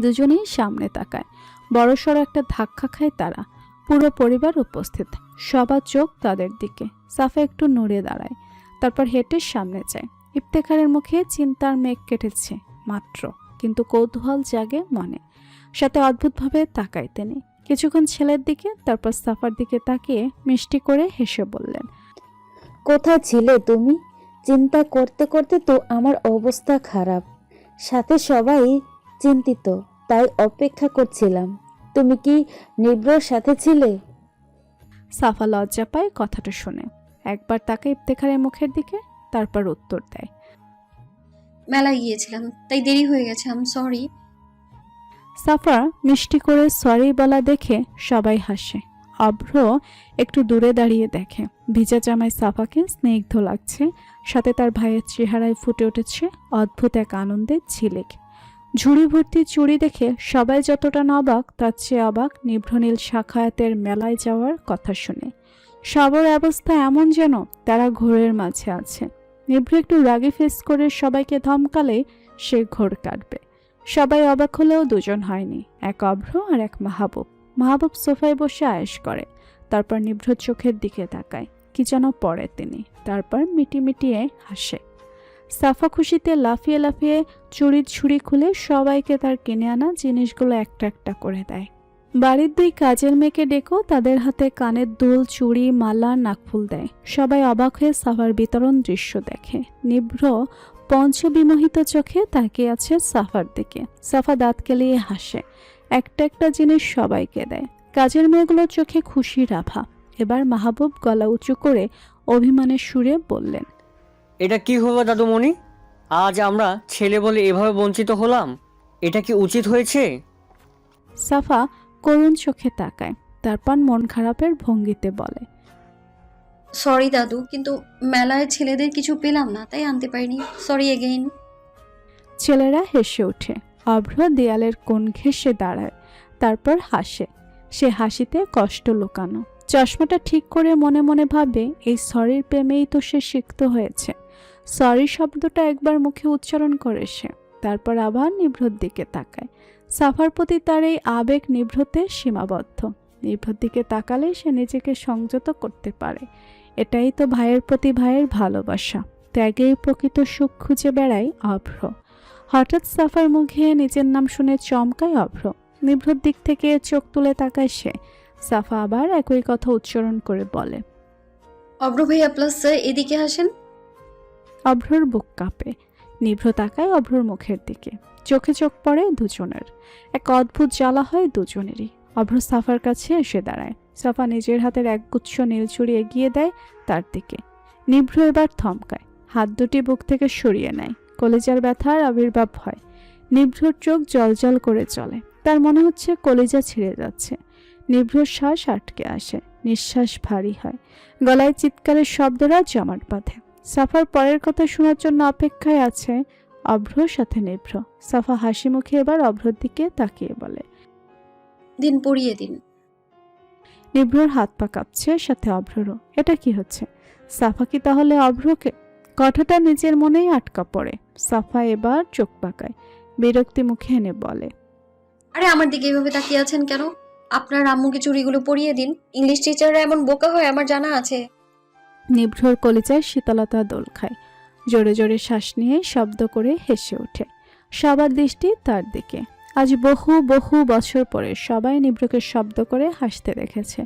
দুজনেই সামনে তাকায়। বড়সড় একটা ধাক্কা খায় তারা। পুরো পরিবার উপস্থিত, সবার চোখ তাদের দিকে। সাফা একটু নড়ে দাঁড়ায়, তারপর হেঁটে সামনে যায়। ইফতেখারের মুখে চিন্তার মেঘ কেটেছে মাত্র, কিন্তু কৌতূহল জাগে মনে। সাথে অদ্ভুতভাবে তাকায় তিনি কিছুক্ষণ ছেলের দিকে, তারপর সাফার দিকে তাকিয়ে মিষ্টি করে হেসে বললেন,
কোথায় ছিলে তুমি? চিন্তা করতে করতে তো আমার অবস্থা খারাপ, সাথে সবাই চিন্তিত, তাই অপেক্ষা করছিলাম। তুমি কি নিব্রর সাথে ছিলে?
সাফা লজ্জা পায় কথাটা শুনে। একবার তাকায় ইফতেখারের মুখের দিকে, তারপর উত্তর দেয়,
মেলায় গিয়েছিলাম, তাই দেরি হয়ে গেছে, আম সরি।
সাফা মিষ্টি করে সরি বলা দেখে সবাই হাসে। অভ্র একটু দূরে দাঁড়িয়ে দেখে ভিজা জামায় সাফাকে স্নিগ্ধ লাগছে, সাথে তার ভাইয়ের চেহারায় ফুটে উঠেছে অদ্ভুত এক আনন্দের ঝিলিক। ঝুড়ি ভর্তি চুড়ি দেখে সবাই যতটা না অবাক, তার চেয়ে অবাক নিভ্রনীল শাখায়াতের মেলায় যাওয়ার কথা শুনে। সবার অবস্থা এমন যেন তারা ঘোরের মাঝে আছে। নিভ্র একটু রাগি ফেস করে সবাইকে ধমকালে সে ঘোর কাটবে। সবাই অবাক হলেও দুজন হয়নি, এক অভ্র আর এক মাহবুব। মাহবুব সোফায় বসে আয়েশ করে, তারপর নিভ্র চোখের দিকে তাকায়, কি যেন পড়ে তিনি, তারপর মিটিমিটিয়ে হাসে। সাফা খুশিতে লাফিয়ে লাফিয়ে চুড়ির ছুরি খুলে সবাইকে তার কিনে আনা জিনিসগুলো একটা একটা করে দেয়। বাড়ির দুই কাজের মেয়েকে ডেকেও তাদের হাতে কানের দুল, চুড়ি, মালা, নাকফুল দেয়। সবাই অবাক হয়ে সাফার বিতরণ দৃশ্য দেখে। নিভ্র পঞ্চবিমোহিত চোখে তাকিয়ে আছে সাফার দিকে। সাফা দাঁত কেলিয়ে হাসে, একটা একটা জিনিস সবাইকে দেয়। কাজের মেয়েগুলোর চোখে খুশির আভা। এবার মাহবুব গলা উঁচু করে অভিমানের সুরে বললেন,
এটা কি হলো দাদুমণি? আজ আমরা ছেলে বলে এভাবে বঞ্চিত হলাম, এটা কি উচিত হয়েছে?
সাফা করুণ চোখে তাকায়, তারপর মন খারাপের ভঙ্গিতে বলে,
সরি দাদু, কিন্তু মেলায় ছেলেদের কিছু পেলাম না, তাই আনতে পারিনি, সরি এগেইন।
ছেলেরা হেসে ওঠে। অভ্র দেয়ালের কোণ ঘেঁষে দাঁড়ায়, তারপর হাসে। সে হাসিতে কষ্ট লুকানো। চশমাটা ঠিক করে মনে মনে ভাবে, এই সরির প্রেমেই তো সে সিক্ত হয়েছে। সরি শব্দটা একবার মুখে উচ্চারণ করে সে, তারপর আবার নিভ্রর দিকে তাকায়। সাফার প্রতি তার এই আবেগ নিভ্রতে সীমাবদ্ধ। নিভ্রর দিকে তাকালে সে নিজেকে সংযত করতে পারে। এটাই তো ভাইয়ের প্রতি ভাইয়ের ভালোবাসা। ত্যাগেই প্রকৃত সুখ খুঁজে বেড়ায় অভ্র। হঠাৎ সাফার মুখে নিজের নাম শুনে চমকায় অভ্র। নিভ্রর দিক থেকে চোখ তুলে তাকায় সে। সাফা আবার একই কথা উচ্চারণ করে বলে,
অব্র ভাইয়া প্লাস স্যার, এদিকে আসেন।
অভ্রর বুক কাঁপে। নিভ্র তাকায় অভ্রর মুখের দিকে। চোখে চোখ পড়ে দুজনের। এক অদ্ভুত জ্বালা হয় দুজনেরই। অভ্র সাফার কাছে এসে দাঁড়ায়। সাফা নিজের হাতের একগুচ্ছ নীলচুড়ি এগিয়ে দেয় তার দিকে। নিভ্র এবার থমকায়, হাত দুটি বুক থেকে সরিয়ে নেয়। কলিজার ব্যথার আবির্ভাব হয়। নিভ্রর চোখ জলজল করে চলে। তার মনে হচ্ছে কলিজা ছিঁড়ে যাচ্ছে। নিভ্রর শ্বাস আটকে আসে, নিঃশ্বাস ভারী হয়, গলায় চিৎকারের শব্দরা জমাট বাঁধে। সাফার পরের কথা শোনার জন্য অপেক্ষায় আছে অভ্রর সাথে নিভ্র। সাফা হাসি মুখে এবার অভ্রর দিকে তাকিয়ে বলে,
দিন পরিয়ে দিন।
নিভ্রর হাত পা কাঁপছে, সাথে অভ্ররও। এটা কি হচ্ছে? সাফা কি তাহলে অভ্রকে? কথাটা নিজের মনেই আটকা পড়ে। সাফা এবার চোখ পাকায়, বিরক্তি মুখে এনে বলে,
আরে আমার দিকে এইভাবে তাকিয়ে আছেন কেন? আপনার আম্মুকে চুড়িগুলো পরিয়ে দিন। ইংলিশ টিচাররা এমন বোকা হয় আমার জানা আছে।
নিভ্রর কলিজায় শীতলতা দোল খায়। জোরে জোরে শ্বাস নিয়ে শব্দ করে হেসে ওঠে। সবার দৃষ্টি তার দিকে। আজ বহু বহু বছর পরে সবাই নিভ্রকে শব্দ করে হাসতে দেখেছে।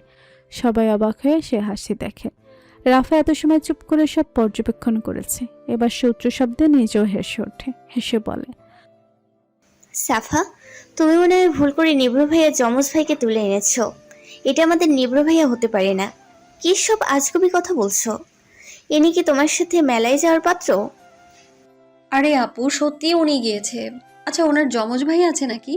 সবাই অবাক হয়ে সে হাসি দেখে। রাফা এত সময় চুপ করে সব পর্যবেক্ষণ করেছে। এবার সে উচ্চ শব্দে নিজেও হেসে ওঠে। হেসে বলে,
সাফা, তুমি মনে হয় ভুল করে নিভ্র ভাইয়া যমজ ভাইকে তুলে এনেছো। এটা আমাদের নিভ্র ভাইয়া হতে পারে না। কি সব আজগুবি কথা বলছো? ইনি কি তোমার সাথে মেলায় যাওয়ার পাত্র?
আরে আপু, সত্যি উনি গিয়েছে। আচ্ছা, ওনার যমজ ভাই আছে নাকি?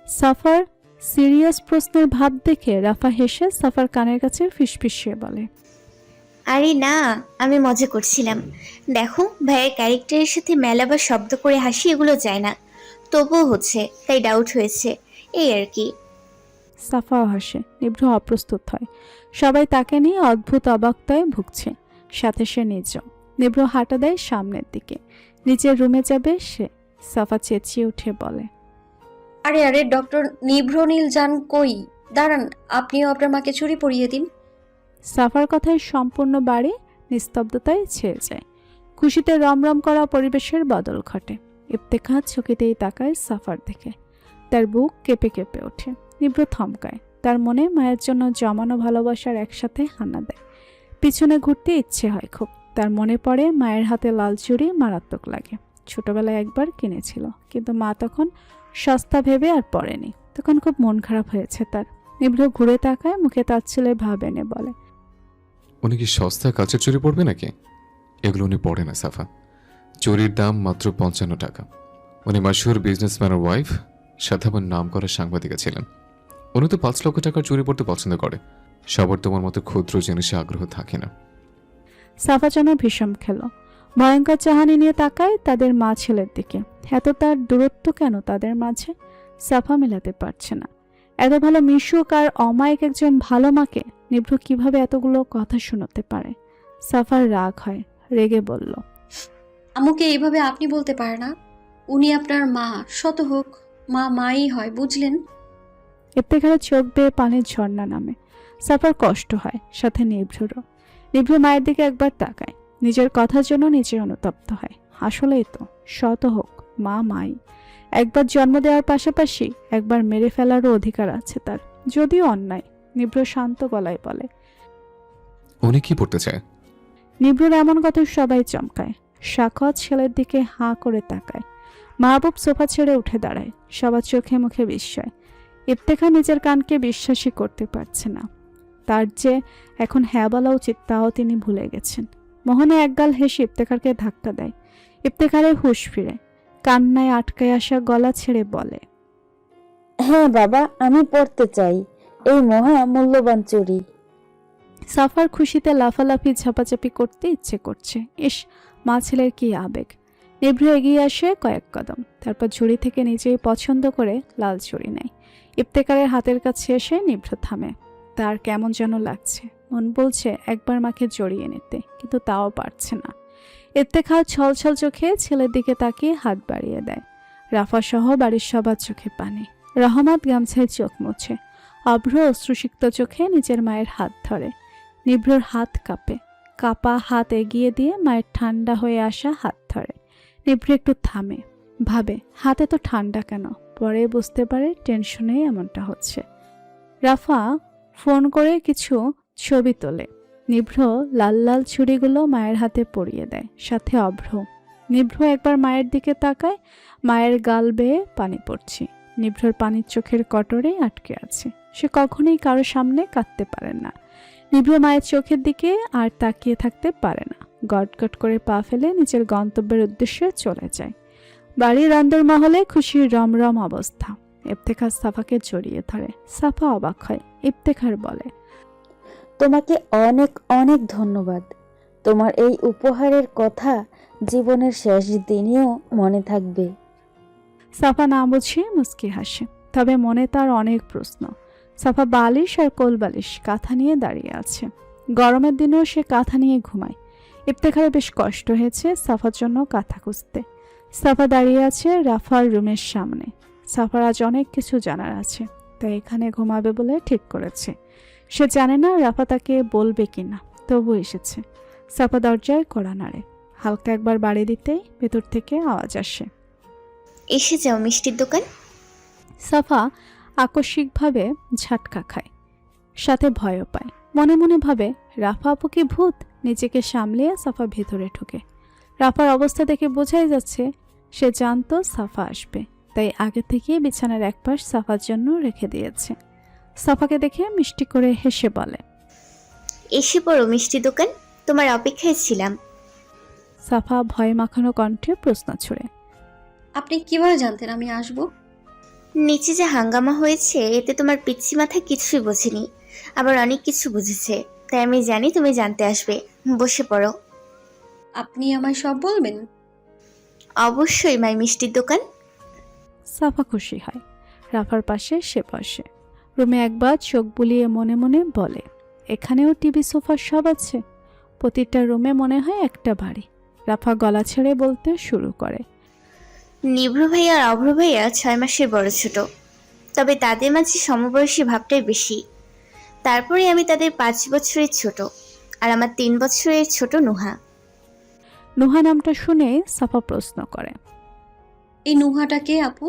সাফার সিরিয়াস প্রশ্নের ভাব দেখে রাফা হেসে সাফার কানের কাছে ফিসফিসিয়ে বলে,
আরে না, আমি মজা করছিলাম। দেখো, ভাইয়ের ক্যারেক্টারের সাথে মেলা বা শব্দ করে হাসি এগুলো যায় না, তবুও হচ্ছে, তাই ডাউট হয়েছে, এই আর কি।
সাফাও হাসে। নিভ্র অপ্রস্তুত হয়। সবাই তাকে নিয়ে অদ্ভুত অবাকতায় ভুগছে, সাথে সে নিজেও। নিভ্র হাঁটা দেয় সামনের দিকে, নিজের রুমে যাবে সে। সাফা চেঁচিয়ে উঠে বলে,
আরে আরে ডক্টর নিভ্রনীল যান কই? দাঁড়ান, আপনিও আপনার মাকে চুড়ি পরিয়ে দিন।
সাফার কথায় সম্পূর্ণ বাড়ি নিস্তব্ধতায় ছেয়ে যায়। খুশিতে রমরম করা পরিবেশের বদল ঘটে। ইফতেখার চকিতেই তাকায় সাফার দিকে। তার বুক কেঁপে কেঁপে ওঠে। নিভ্র থমকায়। তার মনে মায়ের জন্য জমানো ভালোবাসার একসাথে হানা দেয়। পিছনে ঘুরতে ইচ্ছে হয় খুব। তার মনে পড়ে মায়ের হাতে লাল চুড়ি মারাত্মক লাগে। ছোটবেলায় একবার কিনেছিল, কিন্তু মা তখন সস্তা ভেবে আর পড়েনি। তখন খুব মন খারাপ হয়েছে তার। নিভ্র ঘুরে তাকায়, মুখে তাচ্ছিল্যের ভাব এনে বলে,
উনি কি সস্তা কাচের চুরি পড়বে নাকি? এগুলো উনি পড়ে না সাফা। চুরির দাম মাত্র 55 টাকা। উনি মাশহুর বিজনেসম্যানের ওয়াইফ, সাথে আবার নাম করা সাংবাদিকা ছিলেন। উনি তো 5 লক্ষ টাকার চুরি পড়তে পছন্দ করে। সবার তোমার মতো ক্ষুদ্র জিনিসে আগ্রহ থাকে না।
সাফা যেন ভীষণ খেল। ভয়ঙ্কর চাহানি নিয়ে তাকায় তাদের মা ছেলের দিকে। এত তার দূরত্ব কেন তাদের মাঝে? সাফা মেলাতে পারছে না। এত ভালো মিশুক আর অমায়িক একজন ভালো মাকে নিভ্র কিভাবে এতগুলো কথা শোনাতে পারে? সাফার রাগ হয়, রেগে বলল,
আম্মুকে এইভাবে আপনি বলতে পারে না। উনি আপনার মা, শত হোক মা মাই হয়, বুঝলেন?
ইফতেখারের চোখ বেয়ে পানির ঝর্ণা নামে। সাফার কষ্ট হয়, সাথে নিভ্ররও। নিভ্র মায়ের দিকে একবার তাকায়। নিজের কথার জন্য নিজে অনুতপ্ত হয়। আসলেই তো, শত হোক মা মাই। একবার জন্ম দেওয়ার পাশাপাশি একবার মেরে ফেলারও অধিকার আছে তার, যদিও অন্যায়। নিভ্র শান্ত গলায় বলে।
উনি কি পড়তে চায়?
নিভ্রর এমন কথা সবাই চমকায়। সাখত ছেলের দিকে হাঁ করে তাকায়। মাহবুব সোফা ছেড়ে উঠে দাঁড়ায়। সবার চোখে মুখে বিস্ময়। ইফতেখার নিজের কানকে বিশ্বাসই করতে পারছে না। তার যে এখন হ্যাঁ বলা উচিত তাও তিনি ভুলে গেছেন। মোহনা একগাল হেসে ইফতেখারকে ধাক্কা দেয়। ইফতেখারের হুঁশ ফিরে, কান্নায় আটকায় আসা গলা ছেড়ে বলে,
হ্যাঁ বাবা, আমি পড়তে চাই এই মহা মূল্যবান চুরি।
সাফার খুশিতে লাফালাফি ঝাপাঝাপি করতে ইচ্ছে করছে। ইস, মা ছেলের কি আবেগ! নিভ্র এগিয়ে আসে কয়েক কদম, তারপর ঝুড়ি থেকে নিজেই পছন্দ করে লাল চুড়ি নেয়। ইফতেখারের হাতের কাছে এসে নিভ্র থামে। তার কেমন যেন লাগছে। মন বলছে একবার মাকে জড়িয়ে নিতে, কিন্তু তাও পারছে না। ইফতেখার ছলছল চোখে ছেলের দিকে তাকিয়ে হাত বাড়িয়ে দেয়। রাফা সহ বাড়ির সবার চোখে পানি। রহমত গামছায় চোখ মুছে। অভ্র অশ্রুসিক্ত চোখে নিজের মায়ের হাত ধরে। নিভ্রর হাত কাঁপে। কাপা হাত এগিয়ে দিয়ে মায়ের ঠান্ডা হয়ে আসা হাত ধরে। নিভ্র একটু থামে, ভাবে হাতে তো ঠান্ডা কেন। পরে বুঝতে পারে টেনশনেই এমনটা হচ্ছে। রাফা ফোন করে কিছু ছবি তোলে। নিভ্র লাল লাল ছুরিগুলো মায়ের হাতে পরিয়ে দেয়, সাথে অভ্র। নিভ্র একবার মায়ের দিকে তাকায়। মায়ের গাল বেয়ে পানি পড়ছে। নিভ্রর পানির চোখের কটরে আটকে আছে। সে কখনোই কারো সামনে কাঁদতে পারে না। নিভ্র মায়ের চোখের দিকে আর তাকিয়ে থাকতে পারে না। গটগট করে পা ফেলে নিজের গন্তব্যের উদ্দেশ্যে চলে যায়। বাড়ির অন্দরমহলে খুশির রমরম অবস্থা। ইফতেখার সাফাকে জড়িয়ে ধরে। সাফা অবাক হয়। ইফতেখার বলে,
তোমাকে অনেক অনেক ধন্যবাদ। তোমার এই উপহারের কথা জীবনের শেষ দিনেও মনে থাকবে।
সাফা না বুঝিয়ে মুচকি হাসে, তবে মনে তার অনেক প্রশ্ন। সাফা বালিশ আর কোল বালিশ কাঁথা নিয়ে দাঁড়িয়ে আছে। গরমের দিনেও সে কাঁথা নিয়ে ঘুমায়। ইফতেখারের বেশ কষ্ট হয়েছে সাফার জন্য কাঁথা খুঁজতে। সাফা দাঁড়িয়ে আছে রাফার রুমের সামনে। সাফার আজ অনেক কিছু জানার আছে, তাই এখানে ঘুমাবে বলে ঠিক করেছে। সে জানে না রাফা তাকে বলবে কিনা, তবু এসেছে। সাফা দরজায় কড়া নাড়ে। হালকা একবার বাড়ি দিতেই ভেতর থেকে আওয়াজ আসে,
এসে যাও মিষ্টির দোকান।
সাফা আকস্মিকভাবে ঝাটকা খায়, সাথে ভয়ও পায়। মনে মনে ভাবে রাফা আপু কি ভূত? নিজেকে সামলিয়ে সাফা ভেতরে ঢোকে। রাফার অবস্থা দেখে বোঝাই যাচ্ছে সে জানতো সাফা আসবে, তাই আগে থেকেই বিছানার একপাশ সাফার জন্য রেখে দিয়েছে। সাফাকে দেখে মিষ্টি করে হেসে বলে,
এসে পড়ো মিষ্টি দোকান, তোমার অপেক্ষায় ছিলাম।
সাফা ভয় মাখানো কণ্ঠে প্রশ্ন ছুড়ে,
আপনি কিভাবে জানতেন আমি আসবো?
নিচে যে হাঙ্গামা হয়েছে এতে তোমার পিচ্ছি মাথা কিছুই বোঝেনি, আবার অনেক কিছু বুঝেছে, তাই আমি জানি তুমি জানতে আসবে। বসে পড়ো।
আপনি আমায় সব বলবেন?
অবশ্যই মাই মিষ্টির দোকান।
সাফা খুশি হয়। রাফার পাশে সে বসে। রুমে একবার চোখ বুলিয়ে মনে মনে বলে, এখানেও টিভি সোফা সব আছে। প্রতিটা রুমে মনে হয় একটা বাড়ি। রাফা গলা ছেড়ে বলতে শুরু করে,
নিভ্র ভাইয়া আর অভ্র ভাইয়া 6 মাসের বড় ছোট, তবে তাদের মাঝে সমবয়সী ভাবটাই বেশি। তারপরে আমি তাদের 5 বছরের ছোট, আর আমার 3 বছরের ছোট নুহা।
নুহা নামটা শুনে সাফা প্রশ্ন করে,
এই নুহাটা কে আপু?